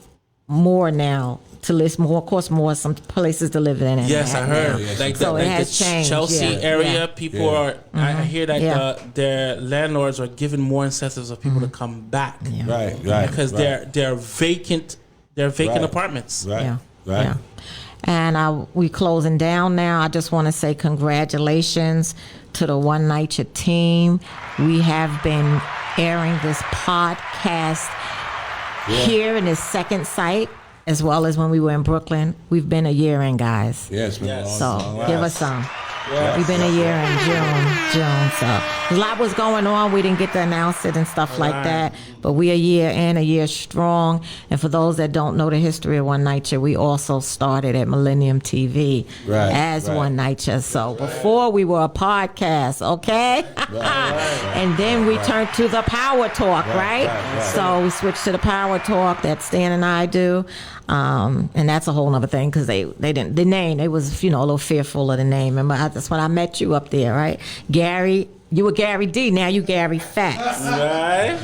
more now to list more, of course, more some places to live in. Yes, I heard. Yeah, Like so the, it like has the changed. Chelsea Yeah. area, Yeah. people Yeah. are. I hear that Yeah. their landlords are giving more incentives of people to come back Right. because right. they're vacant. They're vacant Right. apartments. Right. Yeah. Right. Yeah. And we closing down now. I just want to say congratulations to the One Night team. We have been airing this podcast here in this second site, as well as when we were in Brooklyn. We've been a year in, guys. Yeah, it's been a Yes. long, So long give ride. us some. Yes. We've been a year in June. So a lot was going on. We didn't get to announce it and stuff like Right. that. But we a year in, a year strong. And for those that don't know the history of One Night Show, we also started at Millennium TV Right, as right. One Night Show. So before we were a podcast, okay? And then we turned to the Power Talk, right? right. So we switched to the Power Talk that Stan and I do. And that's a whole nother thing because they didn't, the name, they was, a little fearful of the name. Remember, that's when I met you up there, right? Gary, you were Gary D, now you Gary Facts. Right?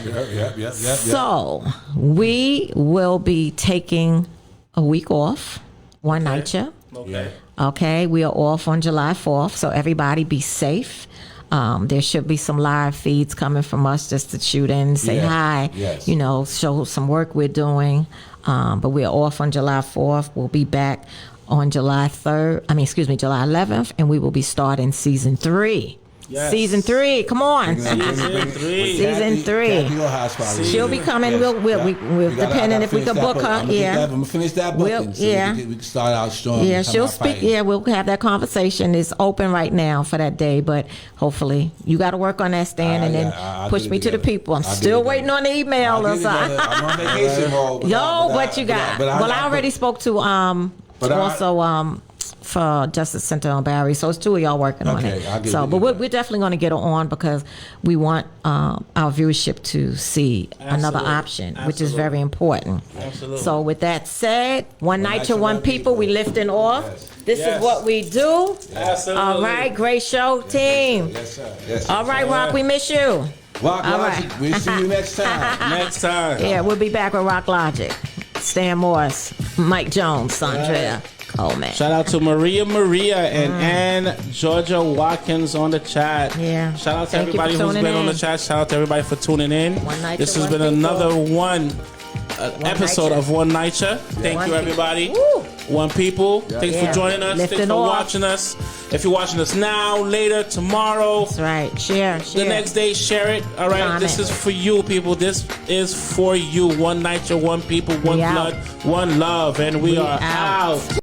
Yep. So we will be taking a week off, One Night Show. Okay. Okay, we are off on July 4th, so everybody be safe. There should be some live feeds coming from us just to shoot in, say Yes, hi, yes. show some work we're doing. But we're off on July 4th. We'll be back on July 11th, and we will be starting season 3. Yes. Season 3, come on. Season 3. Season 3. Kathy your house party. She'll be coming. We'll depending if we can book her. I'm gonna finish that booking. So we can start out strong. Yeah, and come she'll out speak. fighting. Yeah, we'll have that conversation. It's open right now for that day, but hopefully you got to work on that, Stan, and then I'll push get it me to the together. people. I'm I'll get still it waiting together. on the email. I'll get it together. I'm on vacation mode. But you got. Well, I already spoke to for Justice Center on Barry, so it's 2 of y'all working on Okay, it. I'll get So, it but together. we're definitely going to get it on because we want our viewership to see another Absolutely. option, which is Absolutely. very important. Absolutely. So, with that said, One Night to One People, we lifting off. Yes. This Yes. is what we do. Absolutely. All right, great show, team. Yes, sir. Yes, sir. All right, Rock, we miss you. Rock All Logic. right. We'll see you next time. Next time. Yeah, we'll be back with Rock Logic. Stan Morris, Mike Jones, Sandra Coleman. Shout out to Maria and Ann Georgia Watkins on the chat. Yeah. Shout out to Thank you for everybody who's tuning been on in. the chat. Shout out to everybody for tuning in. One Night This to has One been People. another episode Night of One Night Show. Thank One you, People. everybody. Woo. One People. Thanks Yeah. for joining us. Lifting Thanks for off. watching us. If you're watching us now, later, tomorrow, That's right. Share. the next day, share it. All right. Comment. This is for you, people. This is for you. One Night Show, One People, One We Blood, out. One Love. And we are out. out.